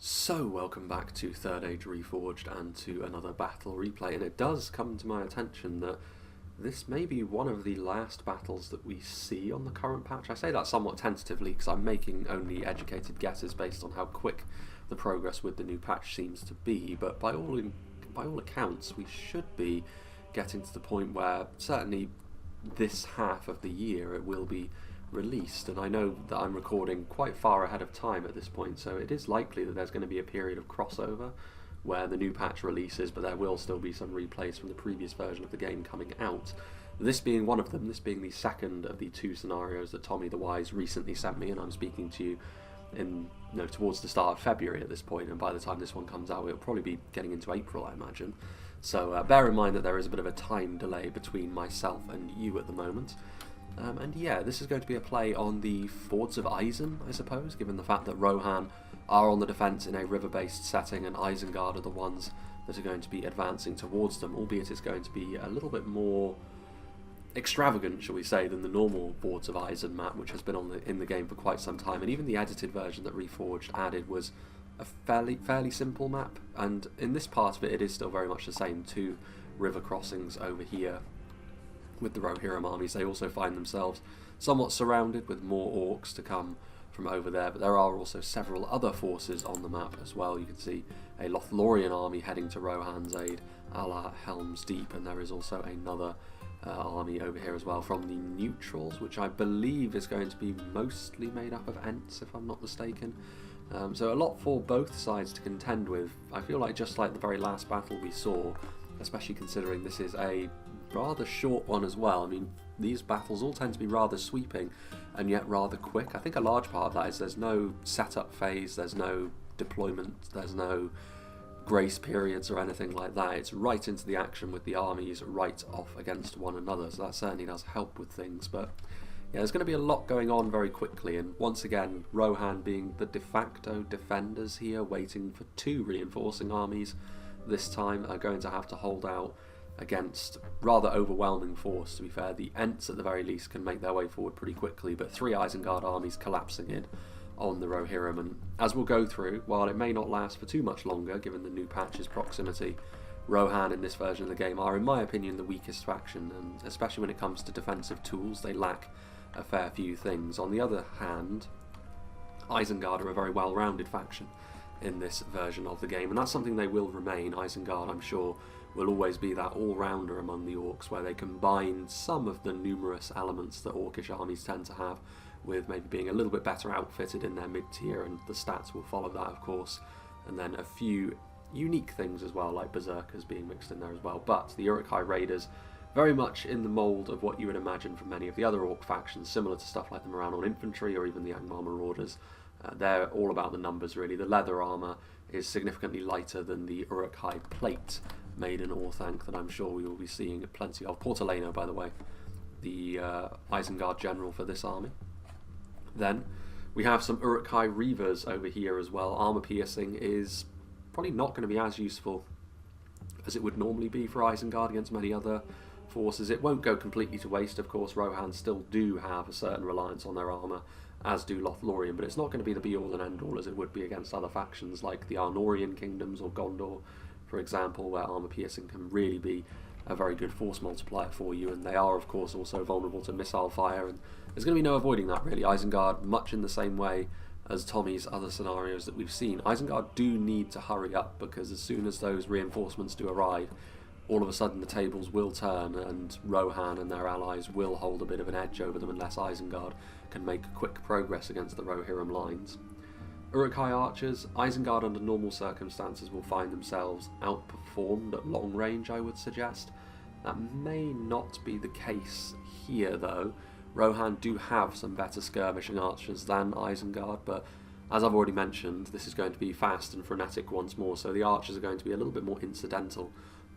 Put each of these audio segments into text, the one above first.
So, welcome back to Third Age Reforged and to another battle replay, and it does come to my attention that this may be one of the last battles that we see on the current patch. I say that somewhat tentatively because I'm making only educated guesses based on how quick the progress with the new patch seems to be, but by all accounts we should be getting to the point where certainly this half of the year it will be released, and I know that I'm recording quite far ahead of time at this point, so it is likely that there's going to be a period of crossover where the new patch releases, but there will still be some replays from the previous version of the game coming out. This being one of them, this being the second of the two scenarios that Tommy the Wise recently sent me, and I'm speaking to you in towards the start of February at this point, and by the time this one comes out it'll probably be getting into April, I imagine. So bear in mind that there is a bit of a time delay between myself and you at the moment. And yeah, this is going to be a play on the FORDS of ISEN, I suppose, given the fact that Rohan are on the defence in a river-based setting and Isengard are the ones that are going to be advancing towards them, albeit it's going to be a little bit more extravagant, shall we say, than the normal FORDS of ISEN map, which has been in the game for quite some time, and even the edited version that Reforged added was a fairly simple map, and in this part of it, it is still very much the same. Two river crossings over here with the Rohirrim armies. They also find themselves somewhat surrounded with more orcs to come from over there, but there are also several other forces on the map as well. You can see a Lothlorien army heading to Rohan's aid, a la Helm's Deep, and there is also another army over here as well from the neutrals, which I believe is going to be mostly made up of Ents, if I'm not mistaken. So a lot for both sides to contend with. I feel like just like the very last battle we saw, especially considering this is a rather short one as well. I mean, these battles all tend to be rather sweeping and yet rather quick. I think a large part of that is there's no setup phase, there's no deployment, there's no grace periods or anything like that. It's right into the action with the armies right off against one another, so that certainly does help with things. But yeah, there's going to be a lot going on very quickly, and once again, Rohan being the de facto defenders here, waiting for two reinforcing armies this time, are going to have to hold out against rather overwhelming force. To be fair, the Ents at the very least can make their way forward pretty quickly, but three Isengard armies collapsing in on the Rohirrim, and as we'll go through, while it may not last for too much longer given the new patch's proximity, Rohan in this version of the game are, in my opinion, the weakest faction, and especially when it comes to defensive tools, they lack a fair few things. On the other hand, Isengard are a very well-rounded faction in this version of the game, and that's something they will remain. Isengard, I'm sure, will always be that all-rounder among the orcs, where they combine some of the numerous elements that orcish armies tend to have, with maybe being a little bit better outfitted in their mid-tier, and the stats will follow that, of course, and then a few unique things as well, like berserkers being mixed in there as well. But the Uruk-hai raiders, very much in the mould of what you would imagine from many of the other orc factions, similar to stuff like the Morannon infantry or even the Angmar marauders. They're all about the numbers, really. The leather armour is significantly lighter than the Uruk-hai plate made in Orthanc that I'm sure we will be seeing plenty of. Portaleno, by the way, the Isengard general for this army. Then we have some Uruk-hai reavers over here as well. Armour piercing is probably not going to be as useful as it would normally be for Isengard against many other forces. It won't go completely to waste, of course. Rohan still do have a certain reliance on their armour, as do Lothlorien, but it's not going to be the be-all and end-all as it would be against other factions like the Arnorian kingdoms or Gondor, for example, where armour piercing can really be a very good force multiplier for you, and they are, of course, also vulnerable to missile fire, and there's going to be no avoiding that, really. Isengard, much in the same way as Tommy's other scenarios that we've seen, Isengard do need to hurry up, because as soon as those reinforcements do arrive, all of a sudden the tables will turn, and Rohan and their allies will hold a bit of an edge over them unless Isengard can make quick progress against the Rohirrim lines. Uruk-hai archers, Isengard under normal circumstances will find themselves outperformed at long range, I would suggest. That may not be the case here though. Rohan do have some better skirmishing archers than Isengard, but as I've already mentioned, this is going to be fast and frenetic once more, so the archers are going to be a little bit more incidental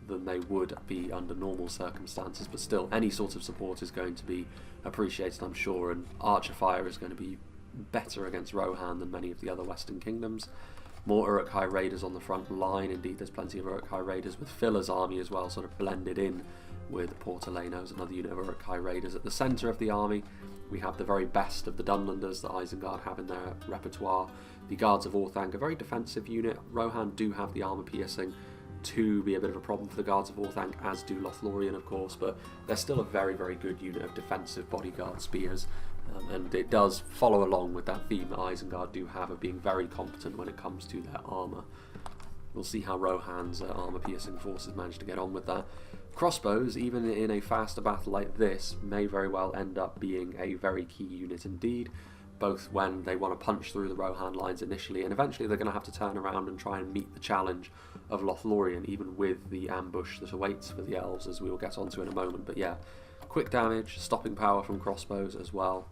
than they would be under normal circumstances, but still any sort of support is going to be appreciated, I'm sure, and archer fire is going to be better against Rohan than many of the other Western kingdoms. More Uruk-hai raiders on the front line. Indeed, there's plenty of Uruk-hai raiders with Phila's army as well, sort of blended in with Portalenos, another unit of Uruk-hai raiders. At the centre of the army, we have the very best of the Dunlanders that Isengard have in their repertoire. The Guards of Orthanc, a very defensive unit. Rohan do have the armour piercing to be a bit of a problem for the Guards of Orthanc, as do Lothlorien, of course, but they're still a very, very good unit of defensive bodyguard spears. And it does follow along with that theme that Isengard do have of being very competent when it comes to their armour. We'll see how Rohan's armour-piercing forces manage to get on with that. Crossbows, even in a faster battle like this, may very well end up being a very key unit indeed, both when they want to punch through the Rohan lines initially, and eventually they're going to have to turn around and try and meet the challenge of Lothlorien, even with the ambush that awaits for the elves, as we will get onto in a moment. But yeah, quick damage, stopping power from crossbows as well.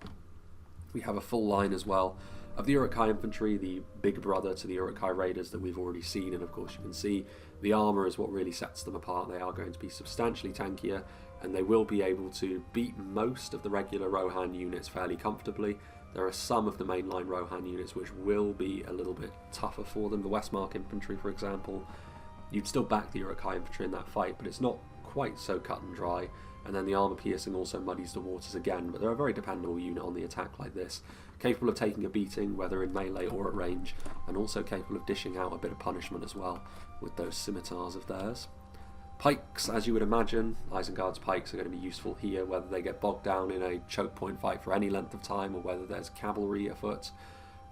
We have a full line as well of the Uruk-hai infantry, the big brother to the Uruk-hai raiders that we've already seen, and of course you can see the armour is what really sets them apart. They are going to be substantially tankier, and they will be able to beat most of the regular Rohan units fairly comfortably. There are some of the mainline Rohan units which will be a little bit tougher for them. The Westmark infantry, for example, you'd still back the Uruk-hai infantry in that fight, but it's not quite so cut and dry. And then the armour piercing also muddies the waters again, but they're a very dependable unit on the attack like this, capable of taking a beating whether in melee or at range, and also capable of dishing out a bit of punishment as well with those scimitars of theirs. Pikes, as you would imagine, Isengard's pikes are going to be useful here, whether they get bogged down in a choke point fight for any length of time or whether there's cavalry afoot.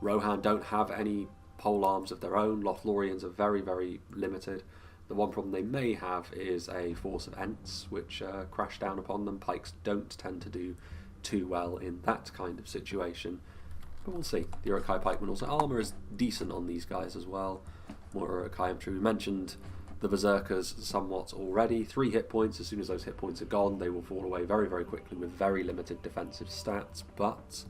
Rohan don't have any pole arms of their own. Lothloriens are very, very limited. The one problem they may have is a force of Ents, which crash down upon them. Pikes don't tend to do too well in that kind of situation, but we'll see. The Uruk-hai pikemen also, armour is decent on these guys as well. More Uruk-hai infantry. We mentioned the Berserkers somewhat already. 3 hit points. As soon as those hit points are gone, they will fall away very, very quickly with very limited defensive stats, but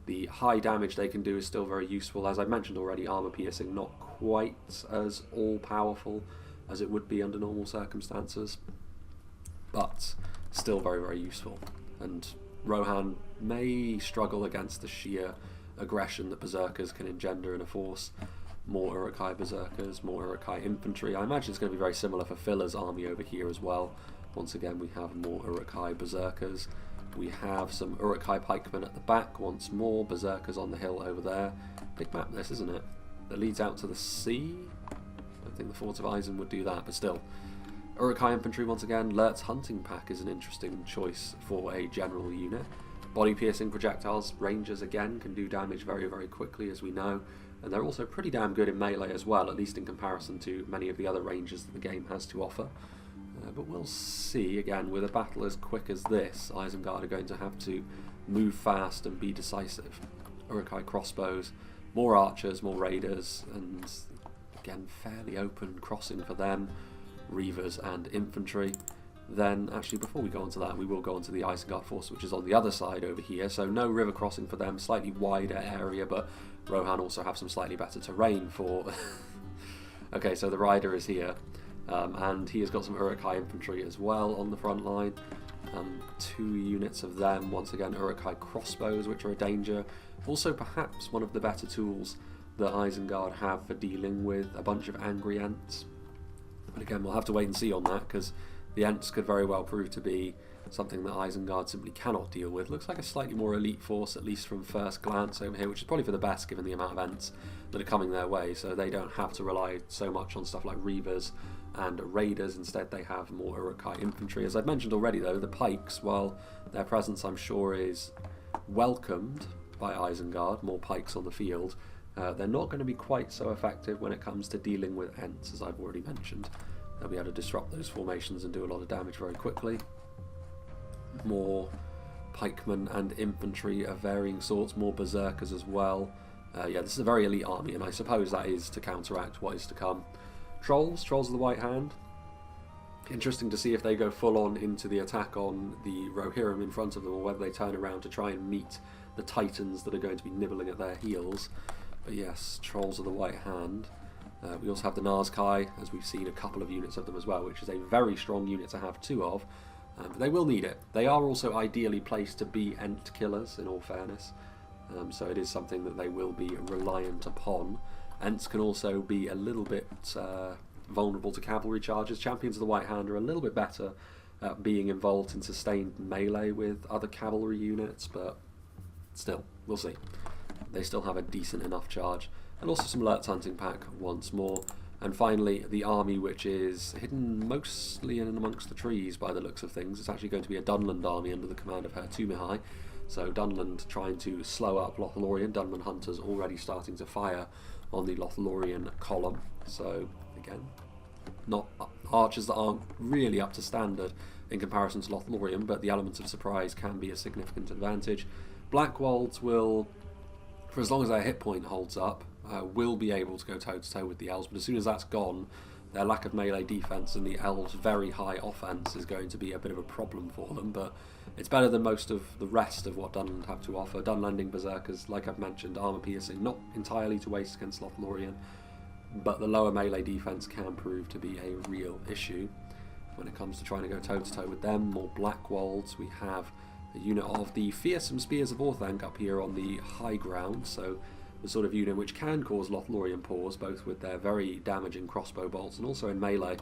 the high damage they can do is still very useful. As I mentioned already, armour piercing not quite as all-powerful as it would be under normal circumstances, but still very, very useful. And Rohan may struggle against the sheer aggression that Berserkers can engender in a force. More Uruk-hai Berserkers, more Uruk-hai infantry. I imagine it's going to be very similar for Phila's army over here as well. Once again, we have more Uruk-hai Berserkers. We have some Uruk-hai pikemen at the back once more. Berserkers on the hill over there. Big map this, isn't it? That leads out to the sea. I think the Fords of ISEN would do that, but still. Uruk-hai infantry once again. Lert's hunting pack is an interesting choice for a general unit. Body piercing projectiles, rangers again, can do damage very, very quickly, as we know. And they're also pretty damn good in melee as well, at least in comparison to many of the other rangers that the game has to offer. But we'll see, again, with a battle as quick as this, Isengard are going to have to move fast and be decisive. Uruk-hai crossbows, more archers, more raiders, and again, fairly open crossing for them. Reavers and infantry. Then, actually, before we go on to that, we will go on to the Isengard force, which is on the other side over here. So no river crossing for them, slightly wider area, but Rohan also have some slightly better terrain for... Okay, so the rider is here, and he has got some Uruk-hai infantry as well on the front line. 2 units of them, once again Uruk-hai crossbows, which are a danger. Also perhaps one of the better tools that Isengard have for dealing with a bunch of angry Ents. But again, we'll have to wait and see on that, because the Ents could very well prove to be something that Isengard simply cannot deal with. Looks like a slightly more elite force, at least from first glance over here, which is probably for the best given the amount of Ents that are coming their way, so they don't have to rely so much on stuff like Reavers and Raiders. Instead they have more Uruk-hai infantry. As I've mentioned already though, the pikes, while their presence I'm sure is welcomed by Isengard, more pikes on the field, they're not going to be quite so effective when it comes to dealing with Ents, as I've already mentioned. They'll be able to disrupt those formations and do a lot of damage very quickly. More pikemen and infantry of varying sorts, more berserkers as well. Yeah, this is a very elite army, and I suppose that is to counteract what is to come. Trolls of the White Hand. Interesting to see if they go full on into the attack on the Rohirrim in front of them, or whether they turn around to try and meet the Titans that are going to be nibbling at their heels. But yes, Trolls of the White Hand. We also have the Nazkai, as we've seen a couple of units of them as well, which is a very strong unit to have 2 of. But they will need it. They are also ideally placed to be Ent killers, in all fairness. So it is something that they will be reliant upon. Ents can also be a little bit vulnerable to cavalry charges. Champions of the White Hand are a little bit better at being involved in sustained melee with other cavalry units, but still, we'll see. They still have a decent enough charge. And also some alerts hunting pack once more. And finally, the army, which is hidden mostly in amongst the trees by the looks of things. It's actually going to be a Dunlnd army under the command of Herr Tumihai. So Dunlnd trying to slow up Lothlorien. Dunlnd hunters already starting to fire on the Lothlorien column. So again, not archers that aren't really up to standard in comparison to Lothlorien, but the element of surprise can be a significant advantage. Blackwolds will, for as long as their hit point holds up, will be able to go toe-to-toe with the elves, but as soon as that's gone, their lack of melee defense and the elves' very high offense is going to be a bit of a problem for them, but it's better than most of the rest of what Dunlnd have to offer. Dunlanding Berserkers, like I've mentioned, armor piercing, not entirely to waste against Lothlorien, but the lower melee defense can prove to be a real issue when it comes to trying to go toe-to-toe with them. More Blackwolds, we have a unit of the fearsome Spears of Orthanc up here on the high ground, so the sort of unit which can cause Lothlorien pause, both with their very damaging crossbow bolts and also in melee.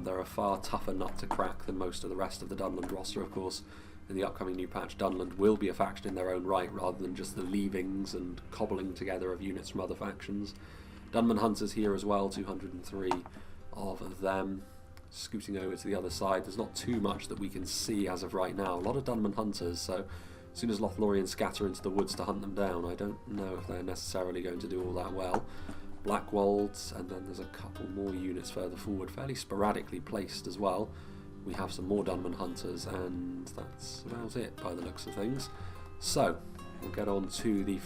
They're a far tougher nut to crack than most of the rest of the Dunlnd roster, of course. In the upcoming new patch, Dunlnd will be a faction in their own right, rather than just the leavings and cobbling together of units from other factions. Dunman Hunters here as well, 203 of them. Scooting over to the other side, there's not too much that we can see as of right now. A lot of Dunman Hunters, so as soon as Lothlorien scatter into the woods to hunt them down, I don't know if they're necessarily going to do all that well. Blackwolds, and then there's a couple more units further forward, fairly sporadically placed as well. We have some more Dunman Hunters, and that's about it by the looks of things. So, we'll get on to the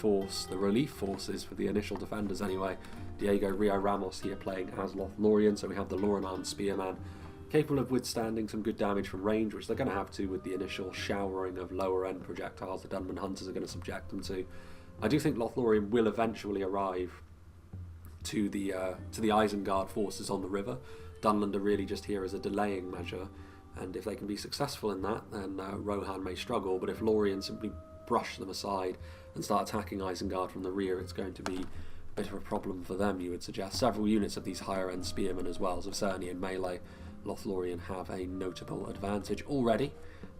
relief forces for the initial defenders anyway. Diego Rio Ramos here playing as Lothlorien, so we have the Loran Spearman, capable of withstanding some good damage from range, which they're going to have to with the initial showering of lower-end projectiles the Dunman Hunters are going to subject them to. I do think Lothlorien will eventually arrive to the Isengard forces on the river. Dunlnd are really just here as a delaying measure, and if they can be successful in that, then Rohan may struggle, but if Lorien simply brush them aside and start attacking Isengard from the rear, it's going to be a bit of a problem for them, you would suggest. Several units of these higher-end spearmen as well, so certainly in melee, Lothlorien have a notable advantage already.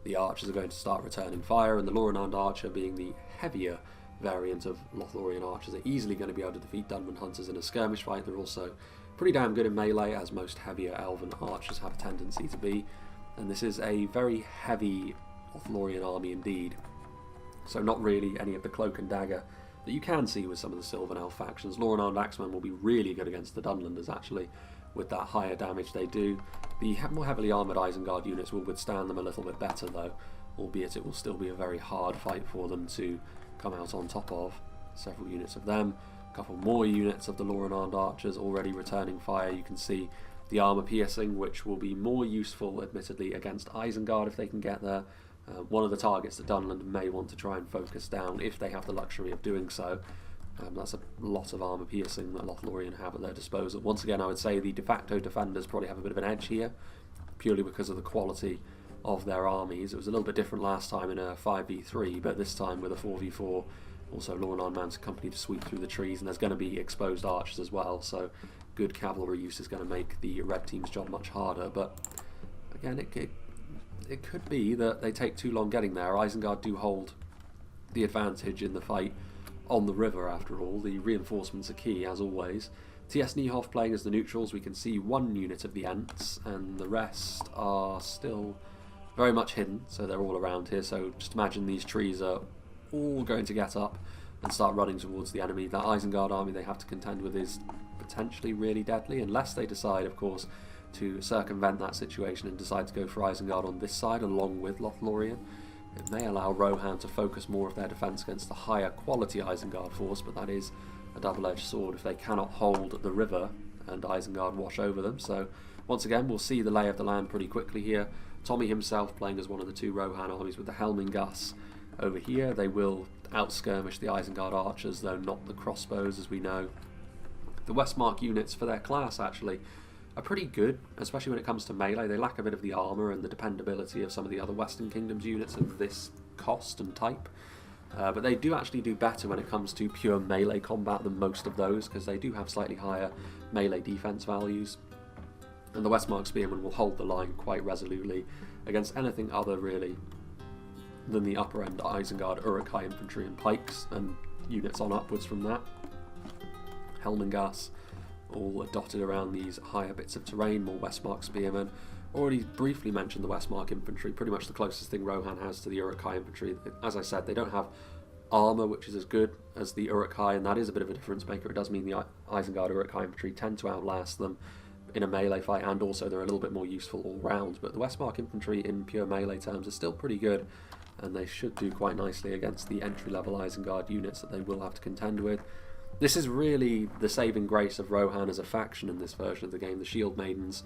The archers are going to start returning fire, and the Loranand archer, being the heavier variant of Lothlorien archers, are easily going to be able to defeat Dunman Hunters in a skirmish fight. They're also pretty damn good in melee, as most heavier elven archers have a tendency to be, and this is a very heavy Lothlorien army indeed. So not really any of the cloak and dagger that you can see with some of the Sylvan Elf factions. Loranand Axemen will be really good against the Dunlanders, actually, with that higher damage they do. The more heavily armoured Isengard units will withstand them a little bit better though, albeit it will still be a very hard fight for them to come out on top of. Several units of them, a couple more units of the Loranand archers already returning fire. You can see the armour piercing, which will be more useful admittedly against Isengard if they can get there. One of the targets that Dunlnd may want to try and focus down if they have the luxury of doing so. That's a lot of armour piercing that Lothlorien have at their disposal. Once again, I would say the de facto defenders probably have a bit of an edge here, purely because of the quality of their armies. It was a little bit different last time in a 5v3, but this time with a 4v4, also Loranand mounted company to sweep through the trees, and there's going to be exposed archers as well, so good cavalry use is going to make the red team's job much harder. But again, it could be that they take too long getting there. Isengard do hold the advantage in the fight on the river, after all. The reinforcements are key, as always. TS Niehoff playing as the neutrals. We can see one unit of the Ents, and the rest are still very much hidden, so they're all around here. So just imagine these trees are all going to get up and start running towards the enemy. That Isengard army they have to contend with is potentially really deadly, unless they decide, of course, to circumvent that situation and decide to go for Isengard on this side along with Lothlorien. It may allow Rohan to focus more of their defence against the higher quality Isengard force, but that is a double-edged sword if they cannot hold the river and Isengard wash over them. So once again, we'll see the lay of the land pretty quickly here. Tommy himself playing as one of the two Rohan armies with the Helmingus over here. They will out-skirmish the Isengard archers, though not the crossbows, as we know. The Westmark units for their class, actually, are pretty good, especially when it comes to melee. They lack a bit of the armour and the dependability of some of the other Western Kingdoms units of this cost and type. But they do actually do better when it comes to pure melee combat than most of those, because they do have slightly higher melee defense values. And the Westmark Spearmen will hold the line quite resolutely against anything other, really, than the upper end Isengard, Uruk-hai infantry and pikes, and units on upwards from that. Helmengas, all dotted around these higher bits of terrain, more Westmark Spearmen. Already briefly mentioned the Westmark infantry, pretty much the closest thing Rohan has to the Uruk-hai infantry. As I said, they don't have armour which is as good as the Uruk-hai, and that is a bit of a difference maker. It does mean the Isengard Uruk-hai infantry tend to outlast them in a melee fight, and also they're a little bit more useful all round. But the Westmark infantry in pure melee terms is still pretty good, and they should do quite nicely against the entry-level Isengard units that they will have to contend with. This is really the saving grace of Rohan as a faction in this version of the game. The Shield Maidens,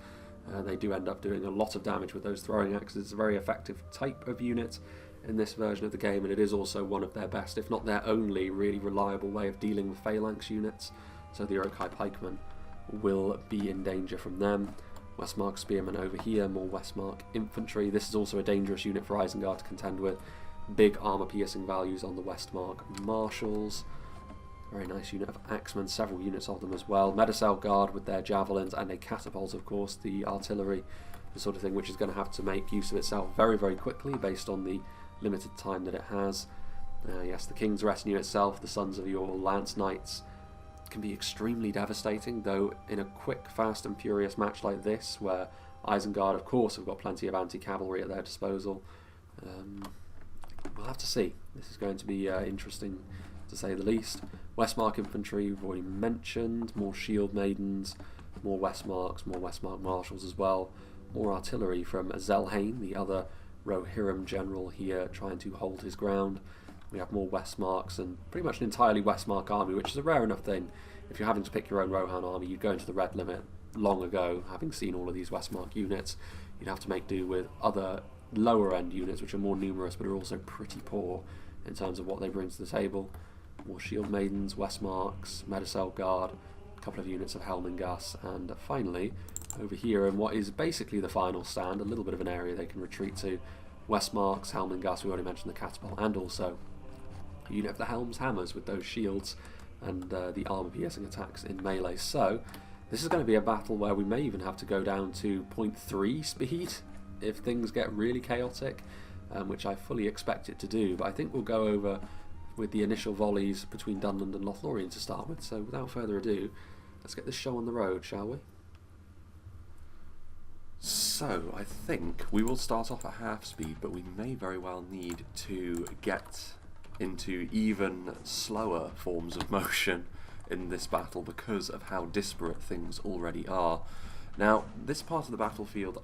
they do end up doing a lot of damage with those throwing axes. It's a very effective type of unit in this version of the game, and it is also one of their best, if not their only, really reliable way of dealing with phalanx units. So the Uruk-hai pikemen will be in danger from them. Westmark Spearmen over here, more Westmark infantry. This is also a dangerous unit for Isengard to contend with. Big armour-piercing values on the Westmark Marshals. Very nice unit of axemen, several units of them as well. Medicel Guard with their javelins, and a catapult, of course, the artillery, the sort of thing which is going to have to make use of itself very, very quickly based on the limited time that it has. Yes, the King's Retinue itself, the Sons of Your Lance Knights, can be extremely devastating, though in a quick, fast and furious match like this, where Isengard, of course, have got plenty of anti-cavalry at their disposal. We'll have to see. This is going to be interesting, to say the least. Westmark infantry, we've already mentioned. More Shield Maidens, more Westmarks, more Westmark Marshals as well. More artillery from Zelhane, the other Rohirrim general here, trying to hold his ground. We have more Westmarks and pretty much an entirely Westmark army, which is a rare enough thing. If you're having to pick your own Rohan army, you'd go into the red limit long ago, having seen all of these Westmark units. You'd have to make do with other lower end units, which are more numerous but are also pretty poor in terms of what they bring to the table. More Shield Maidens, Westmarks, Medicel Guard, a couple of units of Helmengas, and finally, over here in what is basically the final stand, a little bit of an area they can retreat to, Westmarks, Helmengas, we already mentioned the catapult, and also a unit of the Helm's Hammers with those shields and the armour-piercing attacks in melee. So, this is going to be a battle where we may even have to go down to 0.3 speed if things get really chaotic, which I fully expect it to do, but I think we'll go over with the initial volleys between Dunlnd and Lothlorien to start with. So without further ado, let's get this show on the road, shall we? So I think we will start off at half speed, but we may very well need to get into even slower forms of motion in this battle because of how disparate things already are. Now, this part of the battlefield,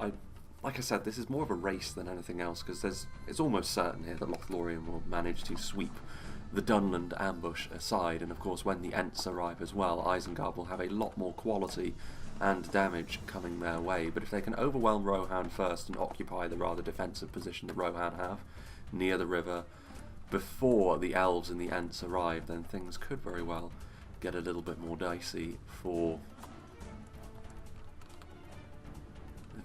like I said, this is more of a race than anything else, because it's almost certain here that Lothlorien will manage to sweep the Dunlnd ambush aside, and of course when the Ents arrive as well, Isengard will have a lot more quality and damage coming their way. But if they can overwhelm Rohan first and occupy the rather defensive position that Rohan have near the river before the elves and the Ents arrive, then things could very well get a little bit more dicey for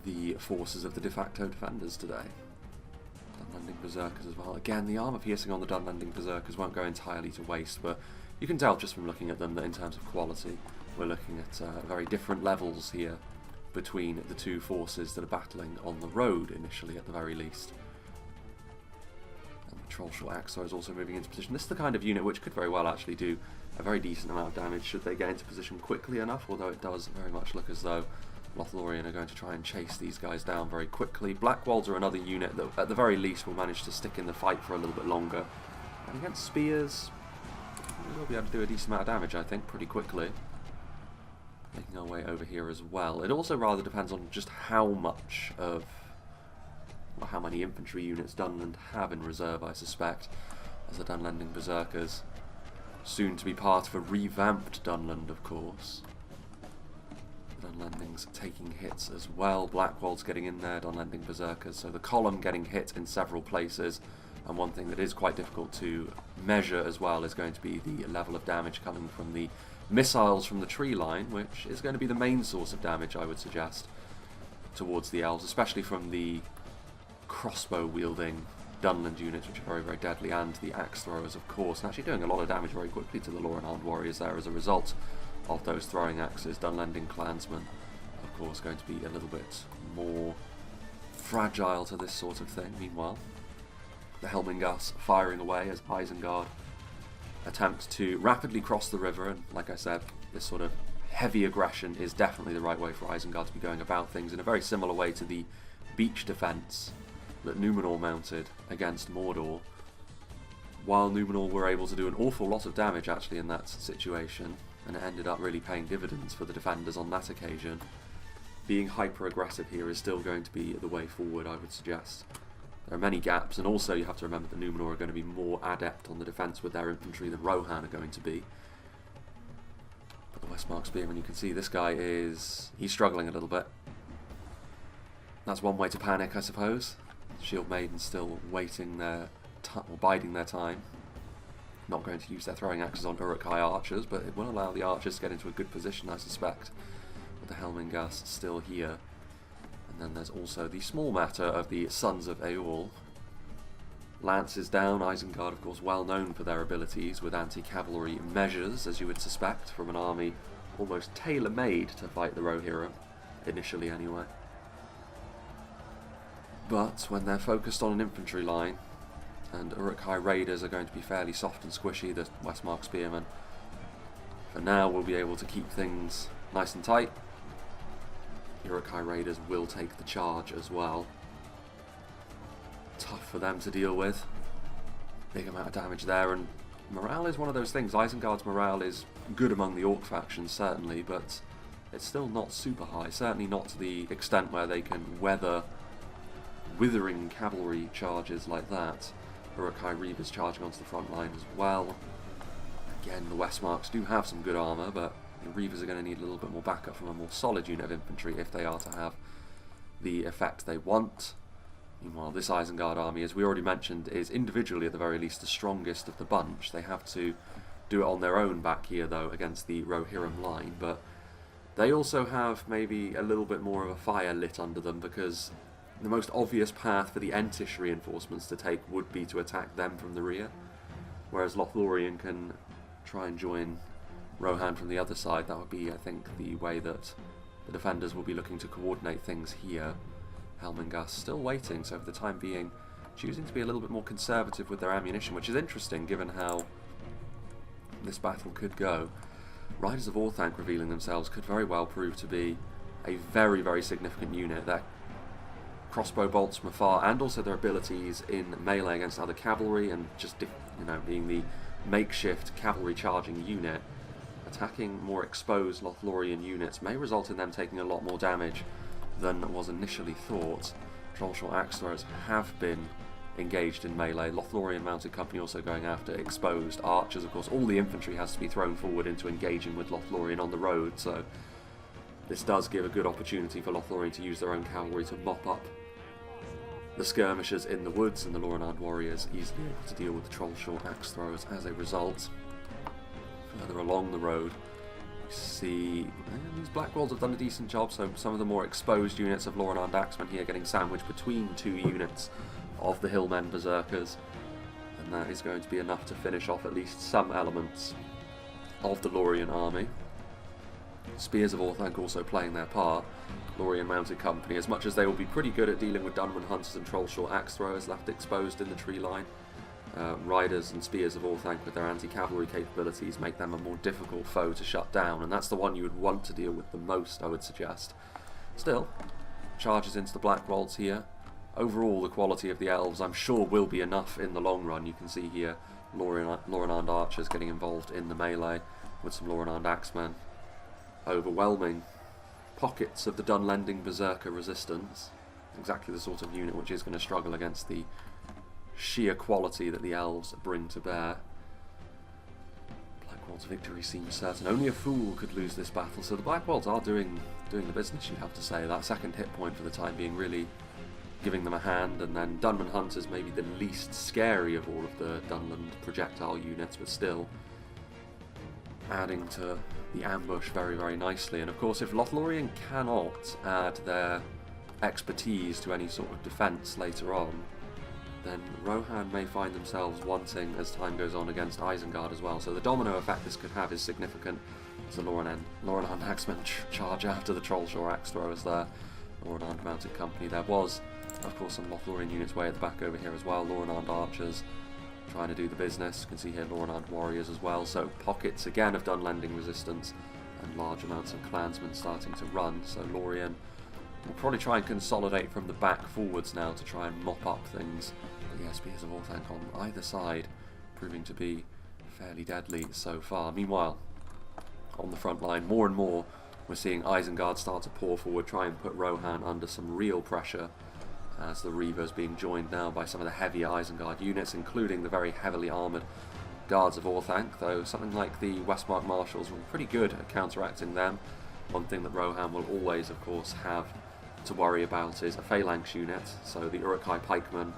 the forces of the de facto defenders today. Dunlnding Berserkers as well. Again, the armour piercing on the Dunlnding Berserkers won't go entirely to waste, but you can tell just from looking at them that in terms of quality, we're looking at very different levels here between the two forces that are battling on the road initially, at the very least. And the Trollshot Axor is also moving into position. This is the kind of unit which could very well actually do a very decent amount of damage should they get into position quickly enough, although it does very much look as though Lothlorien are going to try and chase these guys down very quickly. Blackwolds are another unit that at the very least will manage to stick in the fight for a little bit longer. And against spears, we'll be able to do a decent amount of damage, I think, pretty quickly. Making our way over here as well. It also rather depends on just how much of, or how many infantry units Dunlnd have in reserve, I suspect, as the Dunlnding Berserkers, soon to be part of a revamped Dunlnd, of course. Dunlending's taking hits as well. Blackwolds getting in there, Dunlnding Berserkers. So the column getting hit in several places. And one thing that is quite difficult to measure as well is going to be the level of damage coming from the missiles from the tree line, which is going to be the main source of damage, I would suggest, towards the elves, especially from the crossbow wielding Dunlnd units, which are very, very deadly, and the axe throwers, of course, and actually doing a lot of damage very quickly to the Lothlorien warriors there as a result of those throwing axes. Dunlending clansmen, of course, going to be a little bit more fragile to this sort of thing. Meanwhile, the Helmingas firing away as Isengard attempts to rapidly cross the river, and like I said, this sort of heavy aggression is definitely the right way for Isengard to be going about things, in a very similar way to the beach defence that Numenor mounted against Mordor. While Numenor were able to do an awful lot of damage actually in that situation, and it ended up really paying dividends for the defenders on that occasion, being hyper-aggressive here is still going to be the way forward, I would suggest. There are many gaps, and also you have to remember that Numenor are going to be more adept on the defence with their infantry than Rohan are going to be. But the Westmark Spearman, you can see this guy he's struggling a little bit. That's one way to panic, I suppose. Shield Maidens still waiting their or biding their time. Not going to use their throwing axes on Uruk-hai archers, but it will allow the archers to get into a good position, I suspect, with the Helmingas still here. And then there's also the small matter of the Sons of Eorl. Lances down. Isengard, of course, well known for their abilities with anti-cavalry measures, as you would suspect, from an army almost tailor-made to fight the Rohirrim, initially anyway. But when they're focused on an infantry line, and Uruk-hai raiders are going to be fairly soft and squishy, the Westmark Spearmen, for now we'll be able to keep things nice and tight. Uruk-hai raiders will take the charge as well. Tough for them to deal with. Big amount of damage there, and morale is one of those things. Isengard's morale is good among the Orc factions, certainly, but it's still not super high. Certainly not to the extent where they can weather withering cavalry charges like that. Uruk-hai Reavers charging onto the front line as well. Again, the Westmarks do have some good armour, but the Reavers are going to need a little bit more backup from a more solid unit of infantry if they are to have the effect they want. Meanwhile, this Isengard army, as we already mentioned, is individually at the very least the strongest of the bunch. They have to do it on their own back here, though, against the Rohirrim line, but they also have maybe a little bit more of a fire lit under them, because the most obvious path for the Entish reinforcements to take would be to attack them from the rear, whereas Lothlorien can try and join Rohan from the other side. That would be, I think, the way that the defenders will be looking to coordinate things here. Helmingas still waiting, so for the time being choosing to be a little bit more conservative with their ammunition, which is interesting given how this battle could go. Riders of Orthanc revealing themselves could very well prove to be a very, very significant unit. Their crossbow bolts from afar, and also their abilities in melee against other cavalry, and just, you know, being the makeshift cavalry charging unit, attacking more exposed Lothlorien units may result in them taking a lot more damage than was initially thought. Trollshot axe throwers have been engaged in melee. Lothlorien mounted company also going after exposed archers. Of course, all the infantry has to be thrown forward into engaging with Lothlorien on the road, so this does give a good opportunity for Lothlorien to use their own cavalry to mop up the skirmishers in the woods, and the Lorinand warriors easily able to deal with the Trollshot axe throwers as a result. Further along the road, we see these Black Walls have done a decent job, so some of the more exposed units of Lorinand axemen here getting sandwiched between two units of the Hillmen Berserkers, and that is going to be enough to finish off at least some elements of the Lorien army. Spears of Orthanc also playing their part. Lorien mounted company, as much as they will be pretty good at dealing with Dunman hunters and Trollshot axe throwers left exposed in the tree line, Riders and Spears of Orthanc with their anti-cavalry capabilities make them a more difficult foe to shut down, and that's the one you would want to deal with the most, I would suggest. Still, charges into the Black Walls here. Overall, the quality of the elves, I'm sure, will be enough in the long run. You can see here Lorinand archers getting involved in the melee with some Lorinand axemen. Overwhelming pockets of the Dunlending Berserker resistance. Exactly the sort of unit which is going to struggle against the sheer quality that the elves bring to bear. Blackwald's victory seems certain. Only a fool could lose this battle, so the Blackwalds are doing the business, you'd have to say. That second hit point for the time being really giving them a hand, and then Dunman Hunters may be the least scary of all of the Dunlnd projectile units, but still adding to the ambush very, very nicely. And of course, if Lothlorien cannot add their expertise to any sort of defence later on, then Rohan may find themselves wanting, as time goes on, against Isengard as well. So the domino effect this could have is significant as the Loran Axemen charge after the Trollshore Axe throwers there. Loran Mounted Company. There was, of course, some Lothlorien units way at the back over here as well. Loran Archers trying to do the business. You can see here Loran Warriors as well. So pockets again of Dunlending resistance and large amounts of clansmen starting to run. So Lorien will probably try and consolidate from the back forwards now to try and mop up things. But yeah, Spears of Orthanc on either side proving to be fairly deadly so far. Meanwhile, on the front line, more and more we're seeing Isengard start to pour forward, try and put Rohan under some real pressure, as the Reavers being joined now by some of the heavier Isengard units, including the very heavily armoured Guards of Orthanc, though something like the Westmark Marshals were pretty good at counteracting them. One thing that Rohan will always, of course, have to worry about is a phalanx unit, so the Uruk-hai pikemen,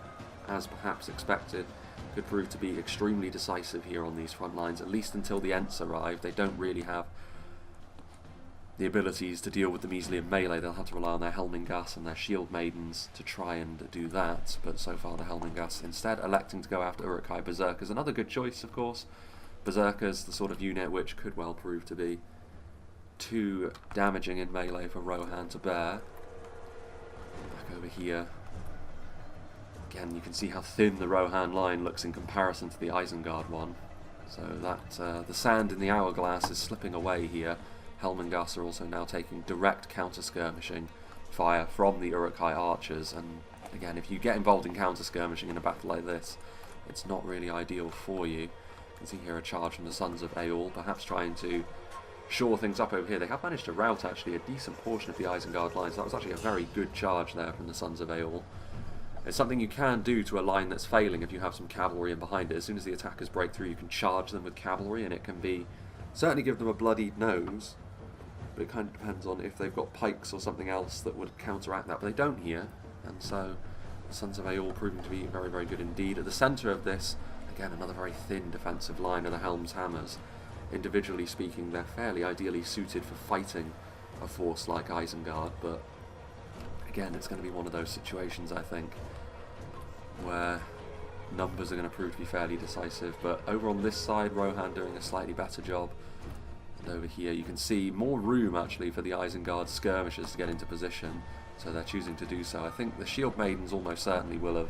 as perhaps expected, could prove to be extremely decisive here on these front lines, at least until the Ents arrive. They don't really have the abilities to deal with them easily in melee. They'll have to rely on their Helmingas and their Shield Maidens to try and do that, but so far the Helmingas instead electing to go after Uruk-hai Berserkers. Another good choice, of course. Berserkers, the sort of unit which could well prove to be too damaging in melee for Rohan to bear. Back over here, again you can see how thin the Rohan line looks in comparison to the Isengard one. So that the sand in the hourglass is slipping away here. Helmingas are also now taking direct counter-skirmishing fire from the Uruk-hai archers, and again, if you get involved in counter-skirmishing in a battle like this, it's not really ideal for you. You can see here a charge from the Sons of Eorl, perhaps trying to shore things up over here. They have managed to rout actually a decent portion of the Isengard lines. That was actually a very good charge there from the Sons of Eorl. It's something you can do to a line that's failing if you have some cavalry in behind it. As soon as the attackers break through, you can charge them with cavalry, and it can be certainly give them a bloodied nose. But it kind of depends on if they've got pikes or something else that would counteract that. But they don't here, and so the Sons of Eorl proving to be very, very good indeed. At the centre of this, again, another very thin defensive line of the Helm's Hammers. Individually speaking, they're fairly ideally suited for fighting a force like Isengard, but again, it's going to be one of those situations, I think, where numbers are going to prove to be fairly decisive. But over on this side, Rohan doing a slightly better job. And over here you can see more room actually for the Isengard skirmishers to get into position, so they're choosing to do so. I think the Shield Maidens almost certainly will have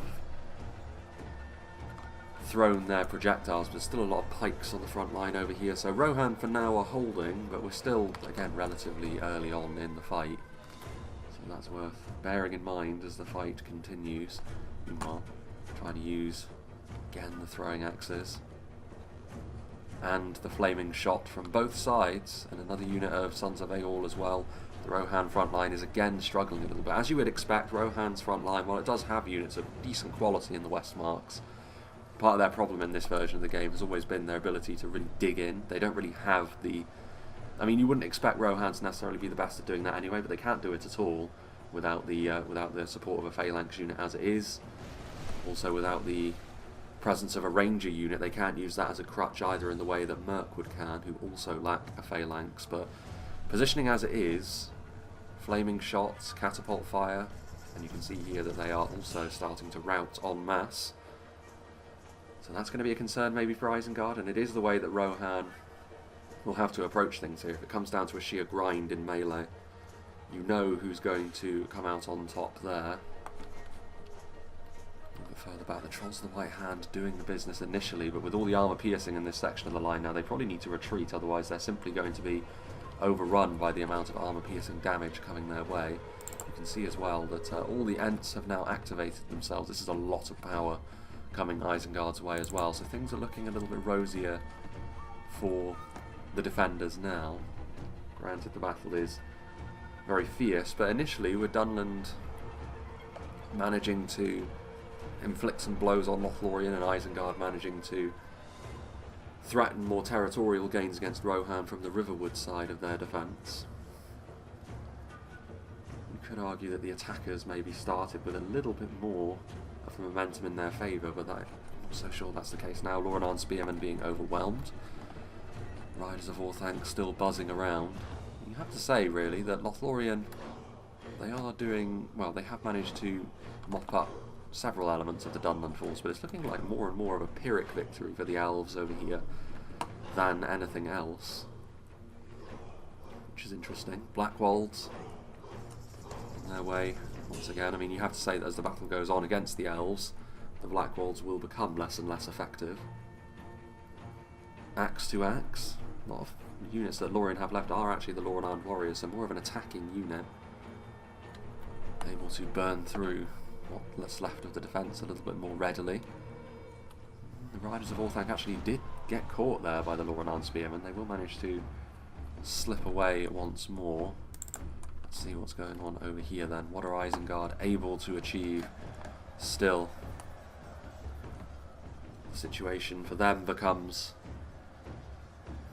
thrown their projectiles, but there's still a lot of pikes on the front line over here. So Rohan for now are holding, but we're still, again, relatively early on in the fight. So that's worth bearing in mind as the fight continues. Meanwhile, trying to use, again, the throwing axes and the flaming shot from both sides, and another unit of Sons of Eorl as well. The Rohan front line is again struggling a little bit. As you would expect, Rohan's front line, while it does have units of decent quality in the Westmarks, part of their problem in this version of the game has always been their ability to really dig in. They don't really have the... I mean, you wouldn't expect Rohan to necessarily be the best at doing that anyway, but they can't do it at all without the support of a phalanx unit as it is. Also without the presence of a ranger unit, they can't use that as a crutch either in the way that Mirkwood can, who also lack a phalanx. But positioning as it is, flaming shots, catapult fire, and you can see here that they are also starting to rout en masse. So that's going to be a concern maybe for Isengard, and it is the way that Rohan will have to approach things here. If it comes down to a sheer grind in melee, you know who's going to come out on top there. A little bit further back, the Trolls of the White Hand doing the business initially, but with all the armour piercing in this section of the line now, they probably need to retreat, otherwise they're simply going to be overrun by the amount of armour piercing damage coming their way. You can see as well that all the Ents have now activated themselves. This is a lot of power coming Isengard's way as well, so things are looking a little bit rosier for the defenders now. Granted, the battle is very fierce, but initially with Dunlnd managing to inflict some blows on Lothlorien and Isengard managing to threaten more territorial gains against Rohan from the Riverwood side of their defence, you could argue that the attackers maybe started with a little bit more of the momentum in their favour, but I'm not so sure that's the case now. Loran Spearmen being overwhelmed, Riders of Orthanc still buzzing around. You have to say, really, that Lothlorien, they are doing, well, they have managed to mop up several elements of the Dunlnd force, but it's looking like more and more of a Pyrrhic victory for the elves over here than anything else, which is interesting. Blackwolds in their way once again. I mean, you have to say that as the battle goes on against the elves, the Blackwolds will become less and less effective. Axe to axe. A lot of units that Lorien have left are actually the Lorien warriors, so more of an attacking unit, able to burn through what's left of the defence a little bit more readily. The Riders of Orthanc actually did get caught there by the Lorien spearmen. They will manage to slip away once more. Let's see what's going on over here then. What are Isengard able to achieve still? The situation for them becomes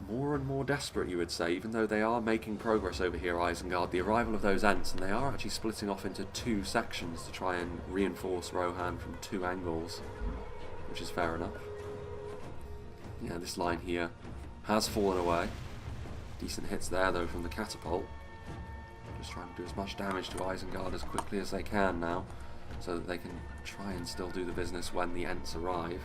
more and more desperate, you would say, even though they are making progress over here, Isengard. The arrival of those Ents, and they are actually splitting off into two sections to try and reinforce Rohan from two angles, which is fair enough. Yeah, this line here has fallen away. Decent hits there, though, from the catapult. Just trying to do as much damage to Isengard as quickly as they can now, so that they can try and still do the business when the Ents arrive.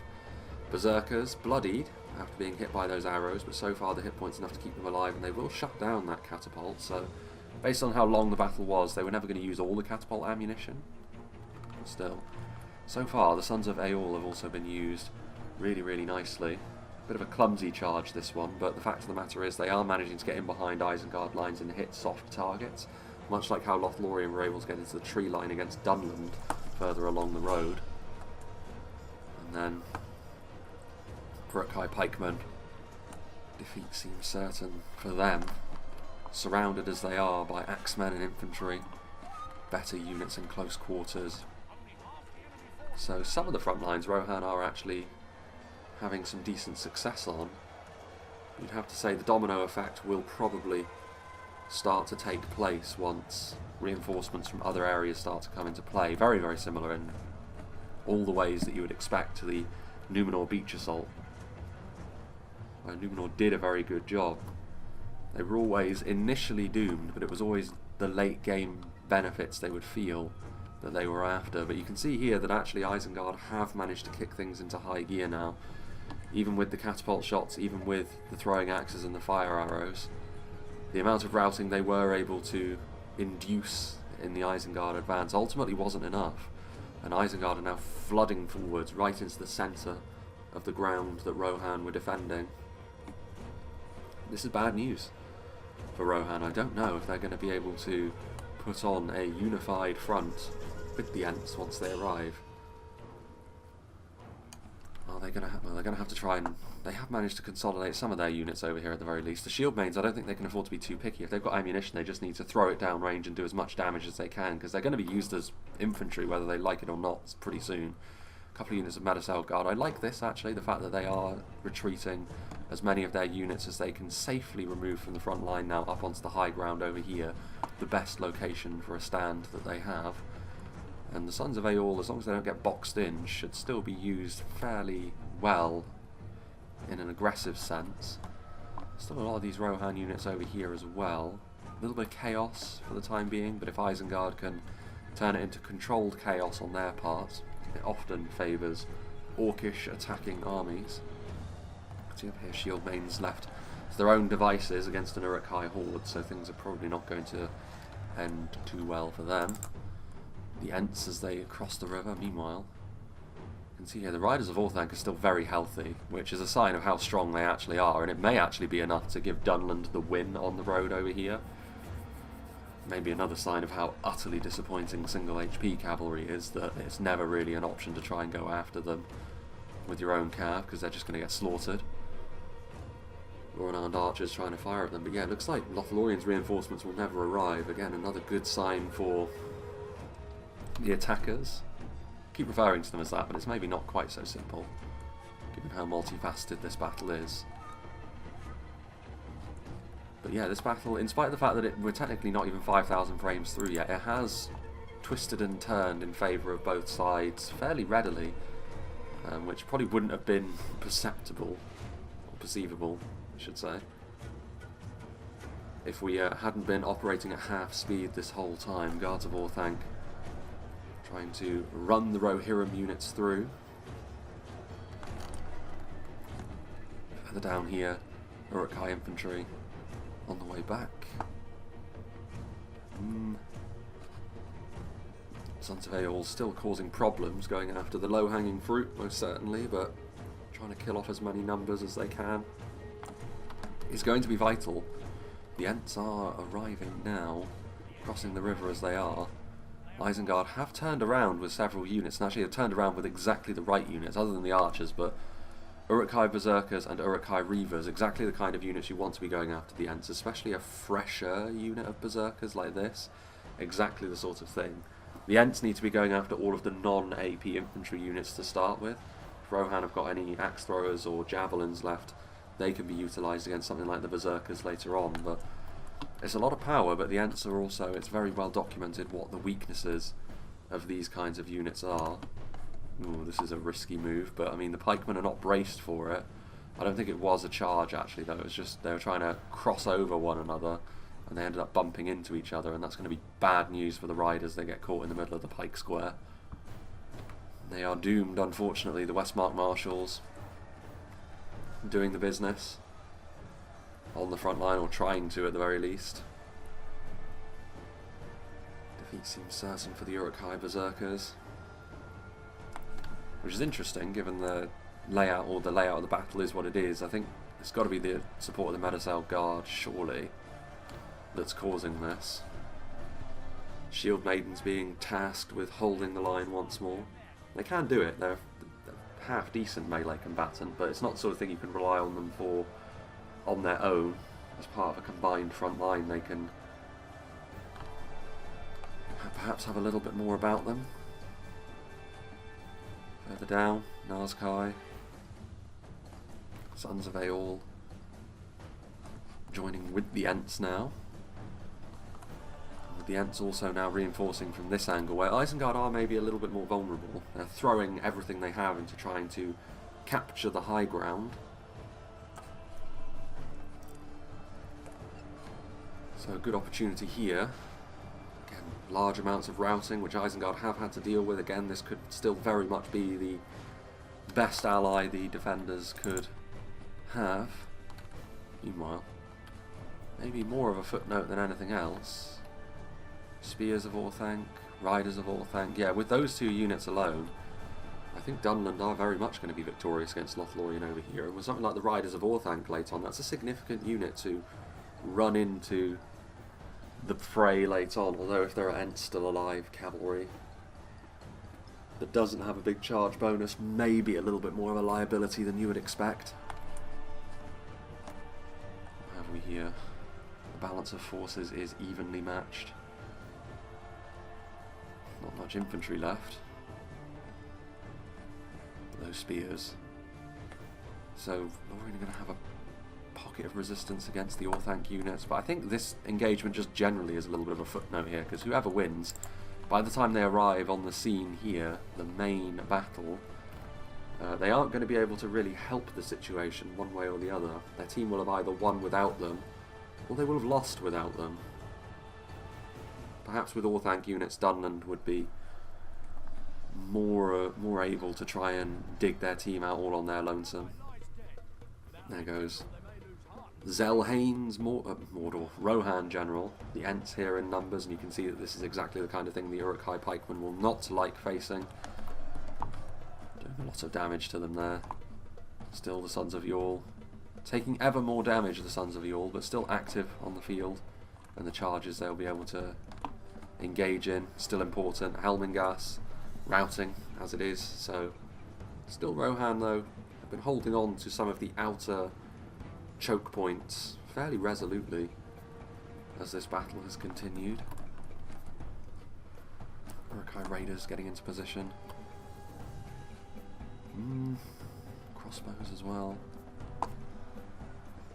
Berserkers, bloodied after being hit by those arrows, but so far the hit points enough to keep them alive, and they will shut down that catapult. So, based on how long the battle was, they were never going to use all the catapult ammunition. But still, so far the Sons of Eorl have also been used really, really nicely. Bit of a clumsy charge, this one, but the fact of the matter is they are managing to get in behind Isengard lines and hit soft targets, much like how Lothlorien were able to get into the tree line against Dunlnd further along the road. And then Uruk-hai pikemen, defeat seems certain for them, surrounded as they are by axemen and infantry, better units in close quarters. So some of the front lines Rohan are actually having some decent success on. You'd have to say the domino effect will probably start to take place once reinforcements from other areas start to come into play. Very, very similar in all the ways that you would expect to the Numenor beach assault, where Numenor did a very good job. They were always initially doomed, but it was always the late game benefits they would feel that they were after. But you can see here that actually Isengard have managed to kick things into high gear now, even with the catapult shots, even with the throwing axes and the fire arrows. The amount of routing they were able to induce in the Isengard advance ultimately wasn't enough, and Isengard are now flooding forwards right into the centre of the ground that Rohan were defending. This is bad news for Rohan. I don't know if they're going to be able to put on a unified front with the Ents once they arrive. Are they going to? Well, they're going to have to try and. They have managed to consolidate some of their units over here at the very least. The shield mains, I don't think they can afford to be too picky. If they've got ammunition, they just need to throw it down range and do as much damage as they can, because they're going to be used as infantry whether they like it or not pretty soon. A couple of units of Medicel Guard. I like this actually, the fact that they are retreating as many of their units as they can safely remove from the front line now up onto the high ground over here, the best location for a stand that they have. And the Sons of Eorl, as long as they don't get boxed in, should still be used fairly well in an aggressive sense. Still a lot of these Rohan units over here as well. A little bit of chaos for the time being, but if Isengard can turn it into controlled chaos on their part, it often favours orcish attacking armies. See up here, shield mains left to their own devices against an Uruk-hai horde, so things are probably not going to end too well for them. The Ents as they cross the river, meanwhile. You can see here the Riders of Orthanc are still very healthy, which is a sign of how strong they actually are, and it may actually be enough to give Dunlnd the win on the road over here. Maybe another sign of how utterly disappointing single HP cavalry is, that it's never really an option to try and go after them with your own cav, because they're just going to get slaughtered. Lorien archers trying to fire at them, but yeah, it looks like Lothlorien's reinforcements will never arrive. Again, another good sign for the attackers. Keep referring to them as that, but it's maybe not quite so simple, given how multifaceted this battle is. But yeah, this battle, in spite of the fact that we're technically not even 5,000 frames through yet, it has twisted and turned in favour of both sides fairly readily, which probably wouldn't have been perceptible, or perceivable, I should say, if we hadn't been operating at half speed this whole time. Guards of Orthanc Trying to run the Rohirrim units through. Further down here, Uruk-hai infantry on the way back. Sons of Eorl still causing problems, going after the low-hanging fruit, most certainly, but trying to kill off as many numbers as they can is going to be vital. The Ents are arriving now, crossing the river as they are. Isengard have turned around with several units, and actually have turned around with exactly the right units, other than the archers, but Uruk-hai Berserkers and Uruk-hai Reavers, exactly the kind of units you want to be going after the Ents, especially a fresher unit of Berserkers like this. Exactly the sort of thing. The Ents need to be going after all of the non-AP infantry units to start with. If Rohan have got any axe throwers or javelins left, they can be utilised against something like the Berserkers later on, but it's a lot of power, but the Ents are also, it's very well documented what the weaknesses of these kinds of units are. Ooh, this is a risky move, but I mean the pikemen are not braced for it. I don't think it was a charge actually though, it was just they were trying to cross over one another and they ended up bumping into each other, and that's going to be bad news for the riders. They get caught in the middle of the pike square. They are doomed, unfortunately. The Westmark Marshals doing the business on the front line, or trying to at the very least. Defeat seems certain for the Uruk-hai Berserkers, which is interesting given the layout, or the layout of the battle is what it is. I think it's got to be the support of the Medicel Guard, surely, that's causing this. Shield Maidens being tasked with holding the line once more. They can do it, they're half decent melee combatant, but it's not the sort of thing you can rely on them for on their own. As part of a combined front line, they can perhaps have a little bit more about them. Further down, Nazkai, Sons of Eorl joining with the Ents now. With the Ents also now reinforcing from this angle, where Isengard are maybe a little bit more vulnerable. They're throwing everything they have into trying to capture the high ground. So a good opportunity here. Again, large amounts of routing, which Isengard have had to deal with. Again, this could still very much be the best ally the defenders could have. Meanwhile, maybe more of a footnote than anything else. Spears of Orthanc, Riders of Orthanc. Yeah, with those two units alone, I think Dunlnd are very much going to be victorious against Lothlorien over here. And with something like the Riders of Orthanc late on, that's a significant unit to run into the fray late on, although if there are Ents still alive, cavalry that doesn't have a big charge bonus, maybe a little bit more of a liability than you would expect. What have we here? The balance of forces is evenly matched. Not much infantry left. Those spears. So Lothlorien are going to have a pocket of resistance against the Orthanc units, but I think this engagement just generally is a little bit of a footnote here, because whoever wins, by the time they arrive on the scene here, the main battle, they aren't going to be able to really help the situation one way or the other. Their team will have either won without them, or they will have lost without them. Perhaps with Orthanc units, Dunlnd would be more able to try and dig their team out all on their lonesome. There goes Zelhane's Mordor, Rohan general, the Ents here in numbers, and you can see that this is exactly the kind of thing the Uruk-hai pikemen will not like facing. Doing a lot of damage to them there. Still the Sons of Eorl taking ever more damage, the Sons of Eorl, but still active on the field, and the charges they'll be able to engage in, still important. Helmingas, routing as it is, so still Rohan though have been holding on to some of the outer choke points fairly resolutely as this battle has continued. Uruk-hai Raiders getting into position. Crossbows as well.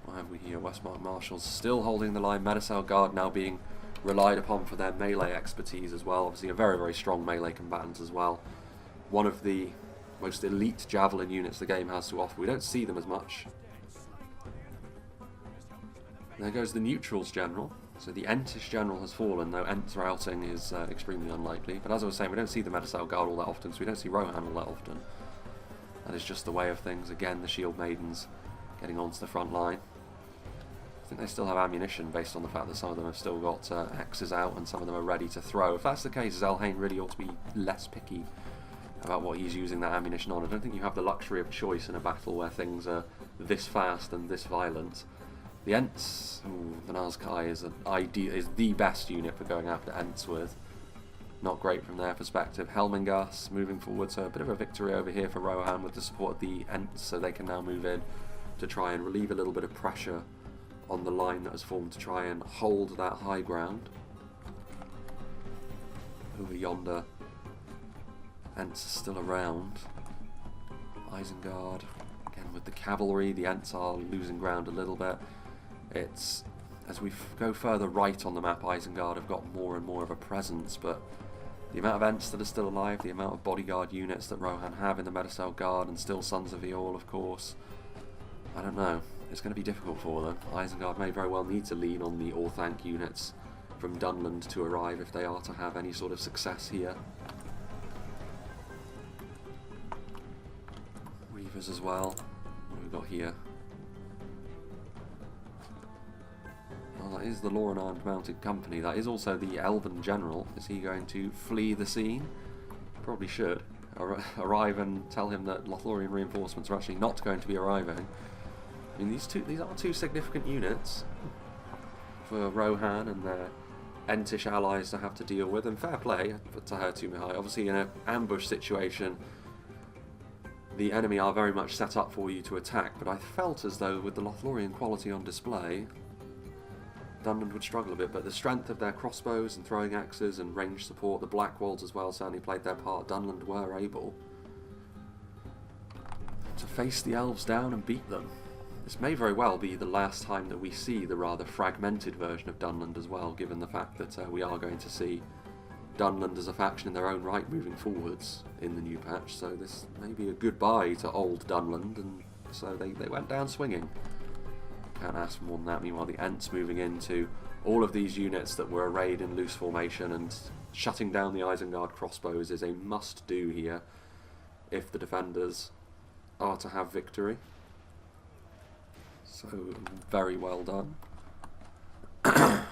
What have we here? Westmark Marshals still holding the line. Medicel Guard now being relied upon for their melee expertise as well. Obviously a very, very strong melee combatant as well. One of the most elite javelin units the game has to offer. We don't see them as much. There goes the Neutrals General, So the Entish general has fallen, though Ents routing is extremely unlikely. But as I was saying, we don't see the Medicel Guard all that often, so we don't see Rohan all that often. That is just the way of things. Again, the Shield Maidens getting onto the front line. I think they still have ammunition based on the fact that some of them have still got axes out and some of them are ready to throw. If that's the case, Zelhain really ought to be less picky about what he's using that ammunition on. I don't think you have the luxury of choice in a battle where things are this fast and this violent. The Ents, the Nazkai is the best unit for going after Ents with. Not great from their perspective. Helmingas moving forward, so a bit of a victory over here for Rohan with the support of the Ents, so they can now move in to try and relieve a little bit of pressure on the line that has formed to try and hold that high ground. Over yonder, Ents are still around. Isengard, again with the cavalry, the Ents are losing ground a little bit. It's, as we go further right on the map, Isengard have got more and more of a presence, but the amount of Ents that are still alive, the amount of bodyguard units that Rohan have in the Medicel Guard, and still Sons of Eorl, of course, I don't know. It's going to be difficult for them. Isengard may very well need to lean on the Orthanc units from Dunlnd to arrive if they are to have any sort of success here. Reavers as well. What have we got here? Well, that is the Lothlorien mounted company. That is also the Elven general. Is he going to flee the scene? Probably should. Arrive and tell him that Lothlorien reinforcements are actually not going to be arriving. I mean, these are two significant units for Rohan and their Entish allies to have to deal with, and fair play to her to Mihai. Obviously, in an ambush situation, the enemy are very much set up for you to attack, but I felt as though with the Lothlorien quality on display, Dunlnd would struggle a bit, but the strength of their crossbows and throwing axes and range support, the Blackwolds as well certainly played their part. Dunlnd were able to face the elves down and beat them. This may very well be the last time that we see the rather fragmented version of Dunlnd as well, given the fact that we are going to see Dunlnd as a faction in their own right moving forwards in the new patch, so this may be a goodbye to old Dunlnd, and so they went down swinging. Can't ask for more than that. Meanwhile, the Ents moving into all of these units that were arrayed in loose formation, and shutting down the Isengard crossbows is a must-do here if the defenders are to have victory. So, very well done. Also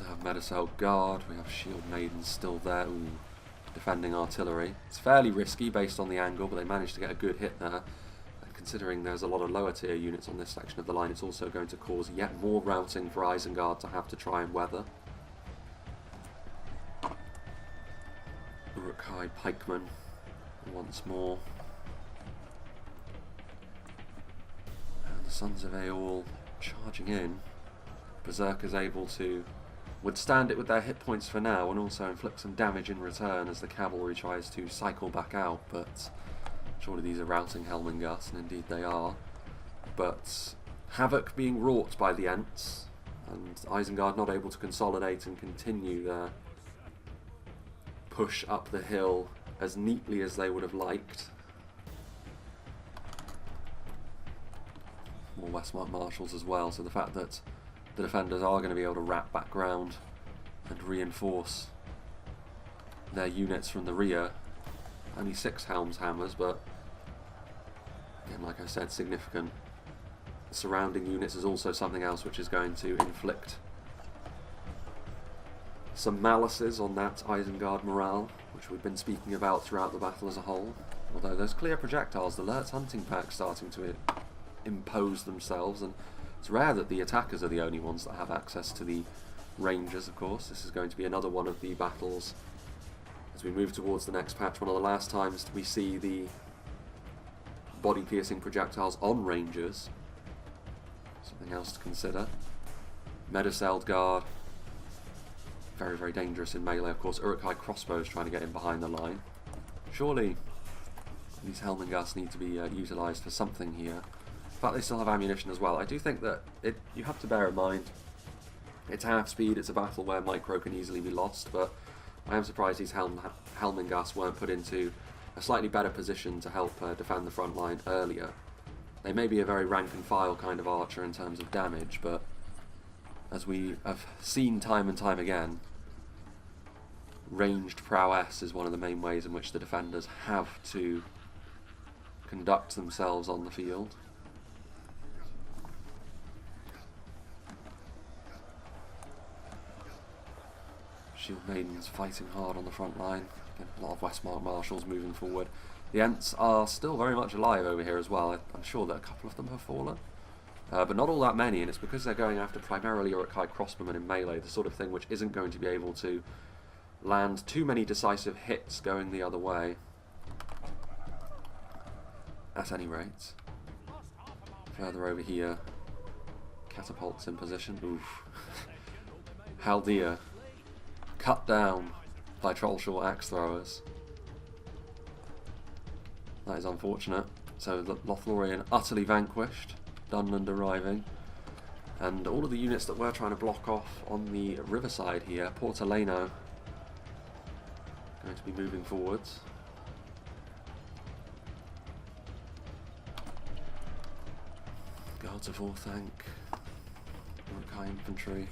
have Medicel Guard, we have Shield Maidens still there. Ooh, defending artillery. It's fairly risky based on the angle, but they managed to get a good hit there. And considering there's a lot of lower tier units on this section of the line, it's also going to cause yet more routing for Isengard to have to try and weather. Uruk-hai pikemen once more. And the Sons of Eorl charging in. Berserkers able to withstand it with their hit points for now and also inflict some damage in return as the cavalry tries to cycle back out, but surely these are routing Helmingas, and indeed they are. But havoc being wrought by the Ents, and Isengard not able to consolidate and continue their push up the hill as neatly as they would have liked. More Westmark Marshals as well, so the fact that the defenders are going to be able to wrap back ground and reinforce their units from the rear. Only 6 Helm's Hammers, but again, like I said, significant. Surrounding units is also something else which is going to inflict some malices on that Isengard morale, which we've been speaking about throughout the battle as a whole. Although those clear projectiles, the Lurtz hunting pack starting to impose themselves, and it's rare that the attackers are the only ones that have access to the rangers, of course. This is going to be another one of the battles as we move towards the next patch. One of the last times we see the body-piercing projectiles on rangers. Something else to consider. Medicel Guard. Very, very dangerous in melee, of course. Uruk-hai crossbows trying to get in behind the line. Surely these Helmingas need to be utilised for something here. In fact, they still have ammunition as well. I do think that you have to bear in mind, it's half speed, it's a battle where micro can easily be lost, but I am surprised these Helmingas weren't put into a slightly better position to help defend the front line earlier. They may be a very rank and file kind of archer in terms of damage, but as we have seen time and time again, ranged prowess is one of the main ways in which the defenders have to conduct themselves on the field. Shield Maidens fighting hard on the front line. Again, a lot of Westmark Marshals moving forward. The Ents are still very much alive over here as well. I'm sure that a couple of them have fallen. But not all that many, and it's because they're going after primarily Uruk-hai crossbowmen in melee, the sort of thing which isn't going to be able to land too many decisive hits going the other way. At any rate. Further over here, catapults in position. Oof. Haldia cut down by Trollshore axe throwers. That is unfortunate. So Lothlorien utterly vanquished, Dunlnd arriving, and all of the units that we're trying to block off on the riverside here, Portaleno going to be moving forwards. Guards of Orthanc, Uruk-hai infantry.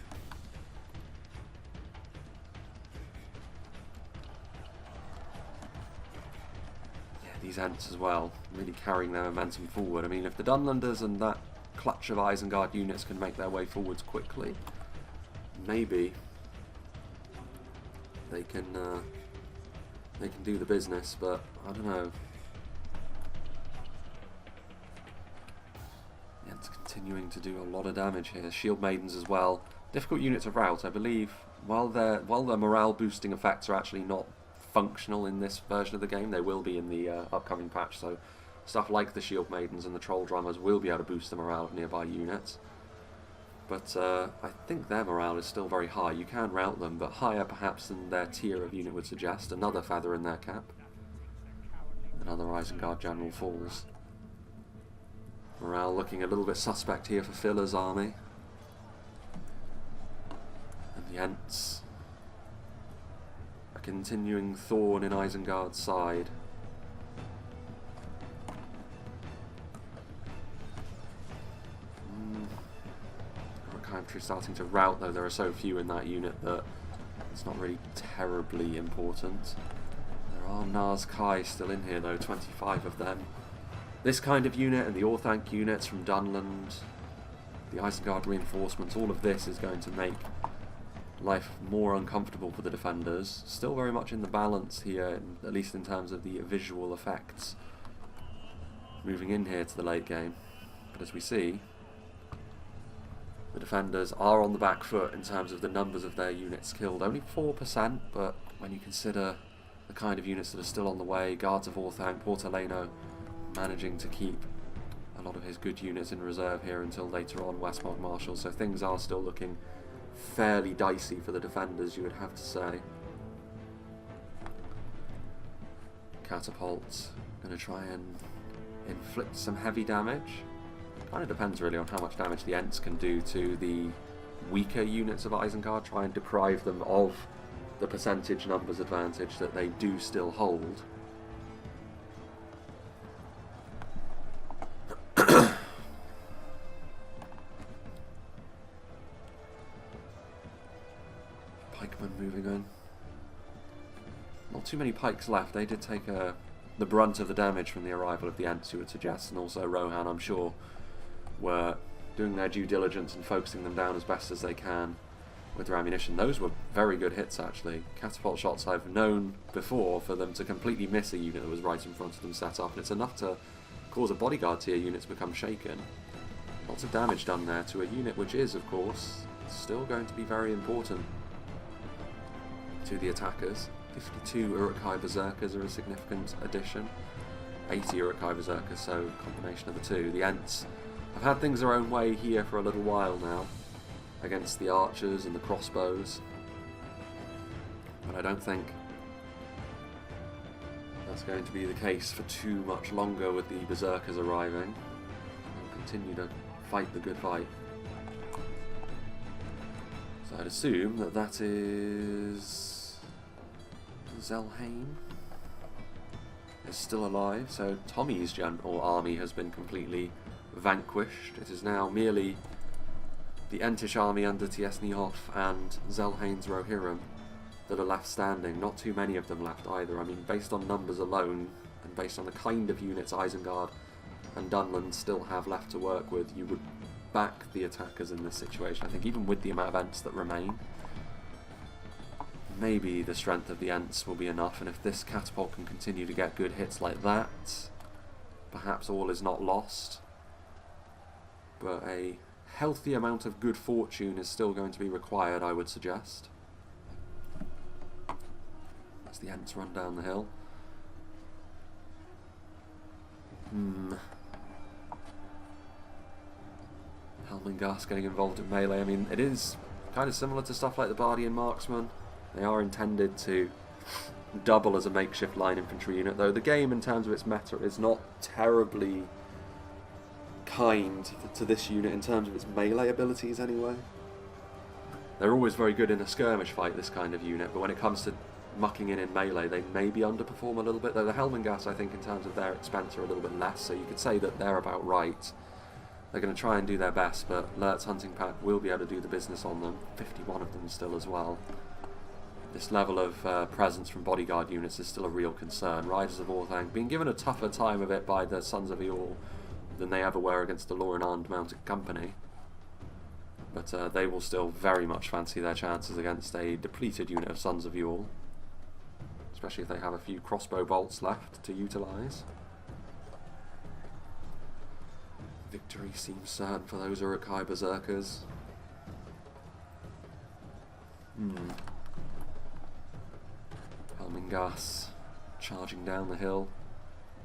These Ents as well, really carrying their momentum forward. I mean, if the Dunlnders and that clutch of Isengard units can make their way forwards quickly, maybe they can do the business. But I don't know. The Ents continuing to do a lot of damage here. Shield Maidens as well. Difficult unit to rout, I believe. While their morale boosting effects are actually not functional in this version of the game, they will be in the upcoming patch, so stuff like the Shield Maidens and the Troll Drummers will be able to boost the morale of nearby units. But I think their morale is still very high. You can rout them, but higher perhaps than their tier of unit would suggest. Another feather in their cap. Another Isengard General falls. Morale looking a little bit suspect here for Filler's army. And the Ents, a continuing thorn in Isengard's side. Uruk-hai starting to rout, though there are so few in that unit that it's not really terribly important. There are Nazkai still in here though, 25 of them. This kind of unit and the Orthanc units from Dunlnd, the Isengard reinforcements, all of this is going to make life more uncomfortable for the defenders. Still very much in the balance here, at least in terms of the visual effects moving in here to the late game. But as we see, the defenders are on the back foot in terms of the numbers of their units killed. Only 4%, but when you consider the kind of units that are still on the way, Guards of Orthanc, Portaleno managing to keep a lot of his good units in reserve here until later on, Westmark Marshals, so things are still looking fairly dicey for the defenders, you would have to say. Catapults going to try and inflict some heavy damage. Kind of depends really on how much damage the Ents can do to the weaker units of Isengard, try and deprive them of the percentage numbers advantage that they do still hold. Pikemen moving on. Not too many pikes left. They did take the brunt of the damage from the arrival of the Ents, you would suggest, and also Rohan, I'm sure, were doing their due diligence and focusing them down as best as they can with their ammunition. Those were very good hits, actually. Catapult shots I've known before for them to completely miss a unit that was right in front of them set up, and it's enough to cause a bodyguard tier unit to become shaken. Lots of damage done there to a unit which is, of course, still going to be very important to the attackers. 52 Uruk-hai Berserkers are a significant addition. 80 Uruk-hai Berserkers, so combination of the two. The Ents have had things their own way here for a little while now, against the archers and the crossbows. But I don't think that's going to be the case for too much longer with the Berserkers arriving. They'll continue to fight the good fight. So I'd assume that that is Zelhain is still alive, so Tommy's army has been completely vanquished. It is now merely the Entish army under Tiesnihoff and Zelhane's Rohirrim that are left standing. Not too many of them left either. I mean, based on numbers alone, and based on the kind of units Isengard and Dunlnd still have left to work with, you would back the attackers in this situation. I think even with the amount of Ents that remain, maybe the strength of the Ents will be enough, and if this catapult can continue to get good hits like that, perhaps all is not lost. But a healthy amount of good fortune is still going to be required, I would suggest. As the Ents run down the hill. Helmingast getting involved in melee. I mean, it is kind of similar to stuff like the Bardian Marksman. They are intended to double as a makeshift line infantry unit, though the game in terms of its meta is not terribly kind to this unit in terms of its melee abilities anyway. They're always very good in a skirmish fight, this kind of unit, but when it comes to mucking in melee, they maybe underperform a little bit, though the Helmingast, I think, in terms of their expense are a little bit less, so you could say that they're about right. They're going to try and do their best, but Lert's hunting pack will be able to do the business on them. 51 of them still as well. This level of presence from bodyguard units is still a real concern. Riders of Orthanc being given a tougher time of it by the Sons of Eorl than they ever were against the Lothlorien mounted company. But they will still very much fancy their chances against a depleted unit of Sons of Eorl, especially if they have a few crossbow bolts left to utilise. Victory seems certain for those Uruk-hai Berserkers. Helmingast charging down the hill.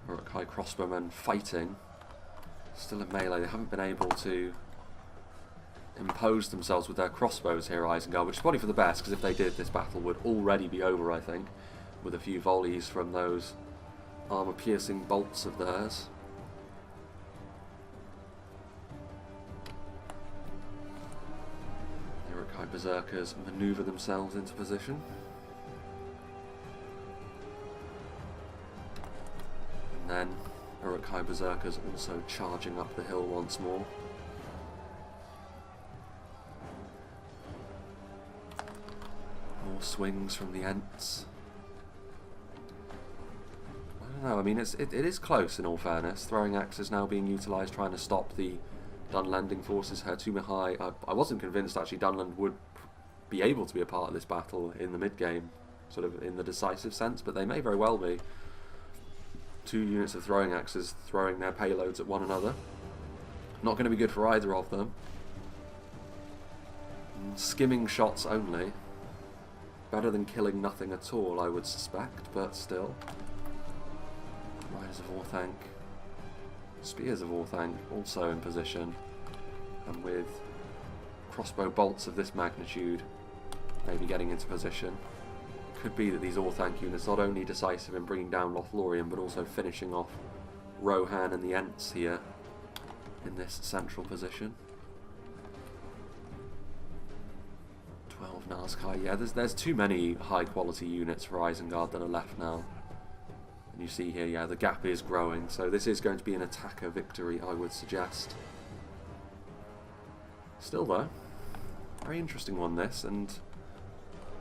Uruk-hai crossbowmen fighting. Still in melee. They haven't been able to impose themselves with their crossbows here, Isengard, which is probably for the best, because if they did, this battle would already be over, I think, with a few volleys from those armour-piercing bolts of theirs. The Uruk-hai Berserkers manoeuvre themselves into position. And then Uruk-hai Berserkers also charging up the hill once more. More swings from the Ents. I don't know, I mean, it is close in all fairness. Throwing axes now being utilised, trying to stop the Dunlending forces. Hertumihai, I wasn't convinced actually Dunlnd would be able to be a part of this battle in the mid-game, sort of in the decisive sense, but they may very well be. 2 units of throwing axes throwing their payloads at one another. Not going to be good for either of them. Skimming shots only. Better than killing nothing at all, I would suspect, but still. Riders of Orthanc. Spears of Orthanc also in position. And with crossbow bolts of this magnitude, maybe getting into position. Could be that these Orthanc units not only decisive in bringing down Lothlorien, but also finishing off Rohan and the Ents here in this central position. 12 Nazkai. Yeah, there's too many high quality units for Isengard that are left now. And you see here, yeah, the gap is growing, so this is going to be an attacker victory, I would suggest. Still though, very interesting one this, and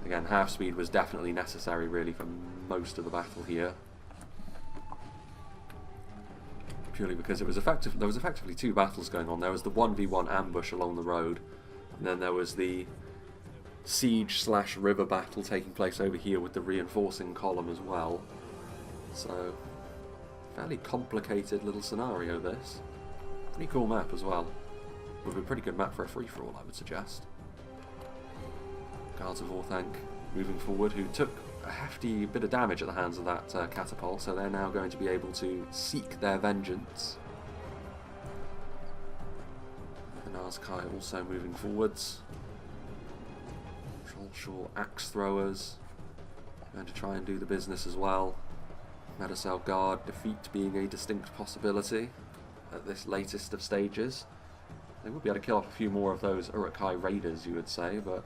again, half speed was definitely necessary really for most of the battle here. Purely because it was there was effectively 2 battles going on. There was the 1v1 ambush along the road, and then there was the siege/river battle taking place over here with the reinforcing column as well. So, fairly complicated little scenario this. Pretty cool map as well. Would be a pretty good map for a free-for-all, I would suggest. Guards of Orthanc moving forward, who took a hefty bit of damage at the hands of that catapult, so they're now going to be able to seek their vengeance. The Nazkai also moving forwards. Trollshaw axe throwers going to try and do the business as well. Medicel Guard defeat being a distinct possibility at this latest of stages. They will be able to kill off a few more of those Uruk-hai raiders, you would say, but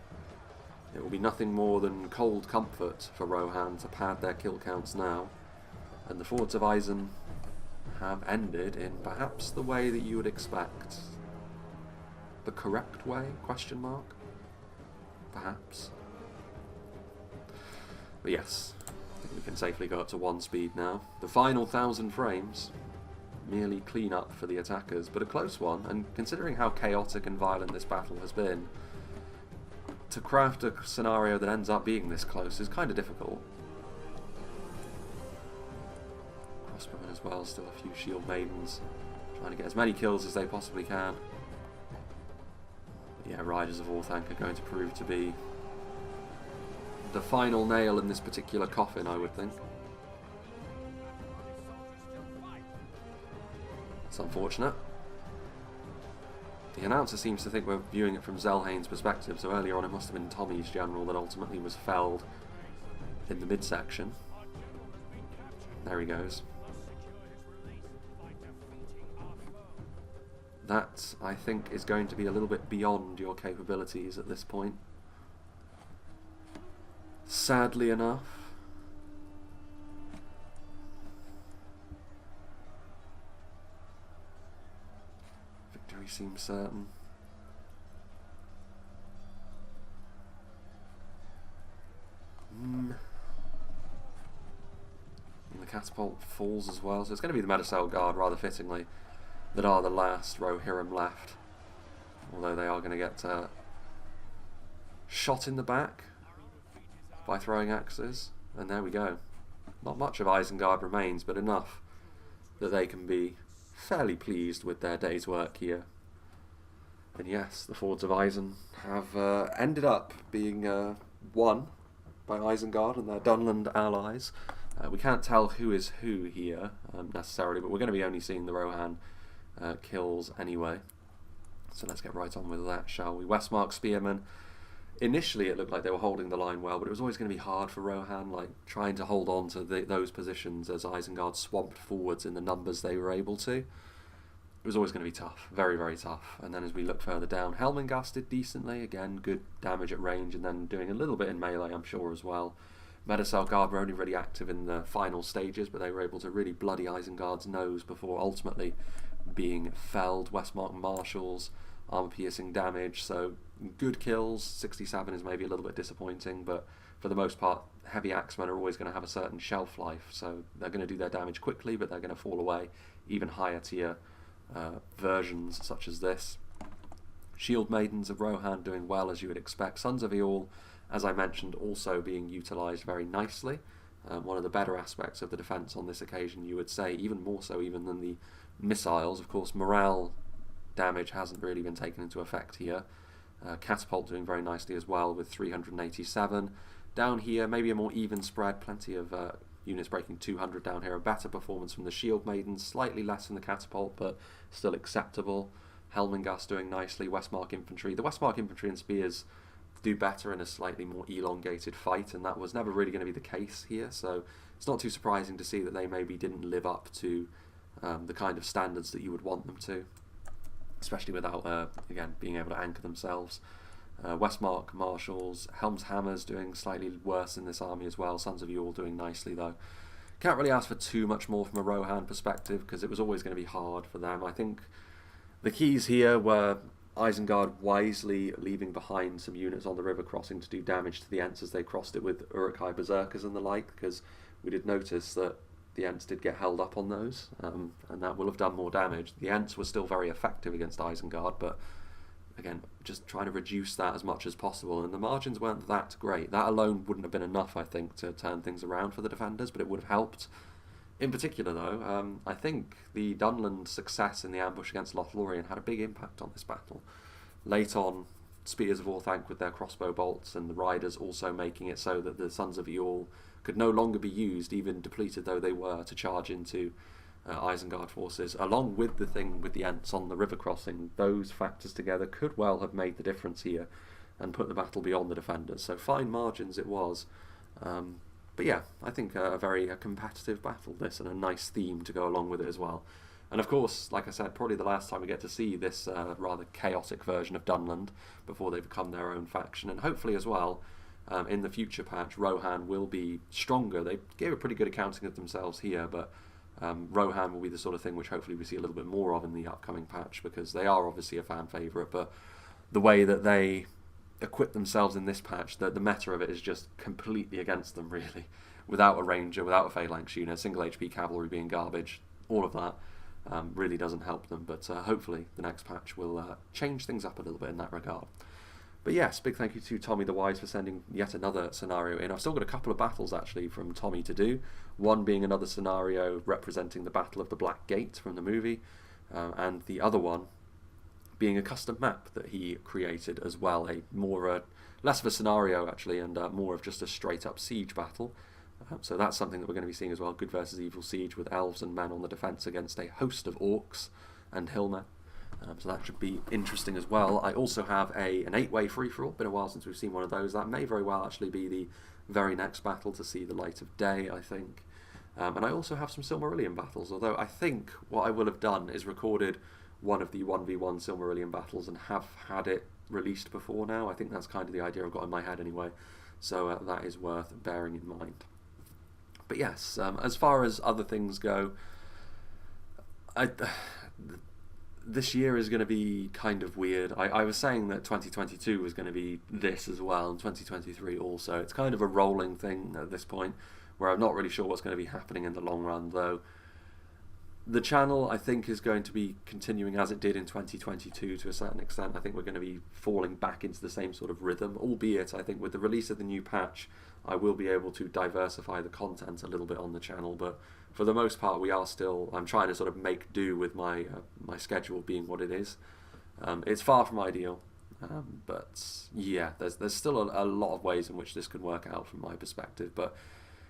it will be nothing more than cold comfort for Rohan to pad their kill counts now. And the Fords of ISEN have ended in perhaps the way that you would expect. The correct way? Question mark? Perhaps. But yes, I think we can safely go up to 1 speed now. The final 1,000 frames, merely clean up for the attackers, but a close one, and considering how chaotic and violent this battle has been, to craft a scenario that ends up being this close is kind of difficult. Crossbowmen as well, still a few shield maidens, trying to get as many kills as they possibly can. But yeah, Riders of Orthanc are going to prove to be the final nail in this particular coffin, I would think. It's unfortunate. The announcer seems to think we're viewing it from Zelhane's perspective, so earlier on it must have been Tommy's general that ultimately was felled in the midsection. There he goes. That, I think, is going to be a little bit beyond your capabilities at this point. Sadly enough. Victory seems certain. And the catapult falls as well, so it's going to be the Medicell Guard, rather fittingly, that are the last Rohirrim left. Although they are going to get shot in the back by throwing axes, and there we go. Not much of Isengard remains, but enough that they can be fairly pleased with their day's work here. And yes, the Fords of Isen have ended up being won by Isengard and their Dunlnd allies. We can't tell who is who here necessarily, but we're going to be only seeing the Rohan kills anyway. So let's get right on with that, shall we? Westmark Spearmen. Initially it looked like they were holding the line well, but it was always going to be hard for Rohan, like trying to hold on to those positions as Isengard swamped forwards in the numbers they were able to. It was always going to be tough, very, very tough. And then as we look further down, Helmingast did decently, again, good damage at range, and then doing a little bit in melee, I'm sure, as well. Medicell Guard were only really active in the final stages, but they were able to really bloody Isengard's nose before ultimately being felled. Westmark Marshals, armor-piercing damage, so good kills. 67 is maybe a little bit disappointing, but for the most part, heavy axemen are always going to have a certain shelf life, so they're going to do their damage quickly, but they're going to fall away. Even higher tier versions such as this. Shield Maidens of Rohan doing well, as you would expect. Sons of Eorl, as I mentioned, also being utilised very nicely. One of the better aspects of the defence on this occasion, you would say, even more so even than the missiles. Of course, morale damage hasn't really been taken into effect here. Catapult doing very nicely as well with 387. Down here, maybe a more even spread, plenty of units breaking 200 down here. A better performance from the Shield Maidens, slightly less than the Catapult, but still acceptable. Helmingast doing nicely. Westmark Infantry. The Westmark Infantry and Spears do better in a slightly more elongated fight, and that was never really going to be the case here, so it's not too surprising to see that they maybe didn't live up to the kind of standards that you would want them to, especially without, again, being able to anchor themselves. Westmark Marshals, Helm's Hammers doing slightly worse in this army as well. Sons of Eorl doing nicely though. Can't really ask for too much more from a Rohan perspective, because it was always going to be hard for them. I think the keys here were Isengard wisely leaving behind some units on the river crossing to do damage to the Ents as they crossed it with Uruk-hai Berserkers and the like, because we did notice that the Ents did get held up on those, and that will have done more damage. The Ents were still very effective against Isengard, but again, just trying to reduce that as much as possible, and the margins weren't that great. That alone wouldn't have been enough, I think, to turn things around for the defenders, but it would have helped. In particular, though, I think the Dunlnd success in the ambush against Lothlorien had a big impact on this battle. Late on, Spears of Orthanc with their crossbow bolts, and the riders also making it so that the Sons of Eorl could no longer be used, even depleted though they were, to charge into Isengard forces, along with the thing with the Ents on the river crossing. Those factors together could well have made the difference here and put the battle beyond the defenders. So fine margins it was. But yeah, I think a very competitive battle this, and a nice theme to go along with it as well. And of course, like I said, probably the last time we get to see this rather chaotic version of Dunlnd before they become their own faction. And hopefully as well, in the future patch, Rohan will be stronger. They gave a pretty good accounting of themselves here, but Rohan will be the sort of thing which hopefully we see a little bit more of in the upcoming patch, because they are obviously a fan favourite, but the way that they equip themselves in this patch, the meta of it is just completely against them, really. Without a ranger, without a phalanx unit, single HP cavalry being garbage, all of that really doesn't help them, but hopefully the next patch will change things up a little bit in that regard. But yes, big thank you to Tommy the Wise for sending yet another scenario in. I've still got a couple of battles actually from Tommy to do. One being another scenario representing the Battle of the Black Gate from the movie, and the other one being a custom map that he created as well. Less of a scenario actually, and more of just a straight up siege battle. So that's something that we're going to be seeing as well. Good versus evil siege with elves and men on the defence against a host of orcs and hillmen. So that should be interesting as well. I also have an 8-way free-for-all. Been a while since we've seen one of those. That may very well actually be the very next battle to see the light of day, I think. And I also have some Silmarillion battles, although I think what I will have done is recorded one of the 1v1 Silmarillion battles and have had it released before now. I think that's kind of the idea I've got in my head anyway. So that is worth bearing in mind. But yes, as far as other things go, this year is going to be kind of weird. I was saying that 2022 was going to be this as well, and 2023 also. It's kind of a rolling thing at this point, where I'm not really sure what's going to be happening in the long run, though. The channel, I think, is going to be continuing as it did in 2022 to a certain extent. I think we're going to be falling back into the same sort of rhythm, albeit I think with the release of the new patch, I will be able to diversify the content a little bit on the channel, but for the most part, I'm trying to sort of make do with my schedule being what it is. It's far from ideal, but yeah, there's still a lot of ways in which this could work out from my perspective, but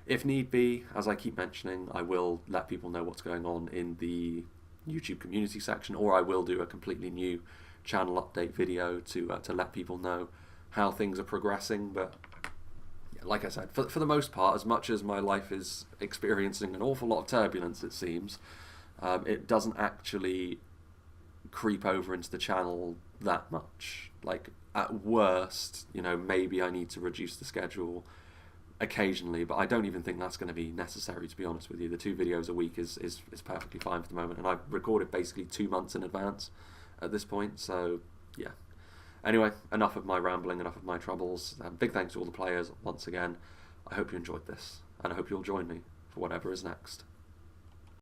if need be, as I keep mentioning, I will let people know what's going on in the YouTube community section, or I will do a completely new channel update video to let people know how things are progressing. But yeah, like I said, for the most part, as much as my life is experiencing an awful lot of turbulence, it seems, it doesn't actually creep over into the channel that much. Like, at worst, maybe I need to reduce the schedule occasionally, but I don't even think that's going to be necessary, to be honest with you. The 2 videos a week is perfectly fine for the moment, and I've recorded basically 2 months in advance at this point, so yeah. Anyway, enough of my rambling, enough of my troubles. Big thanks to all the players once again. I hope you enjoyed this, and I hope you'll join me for whatever is next.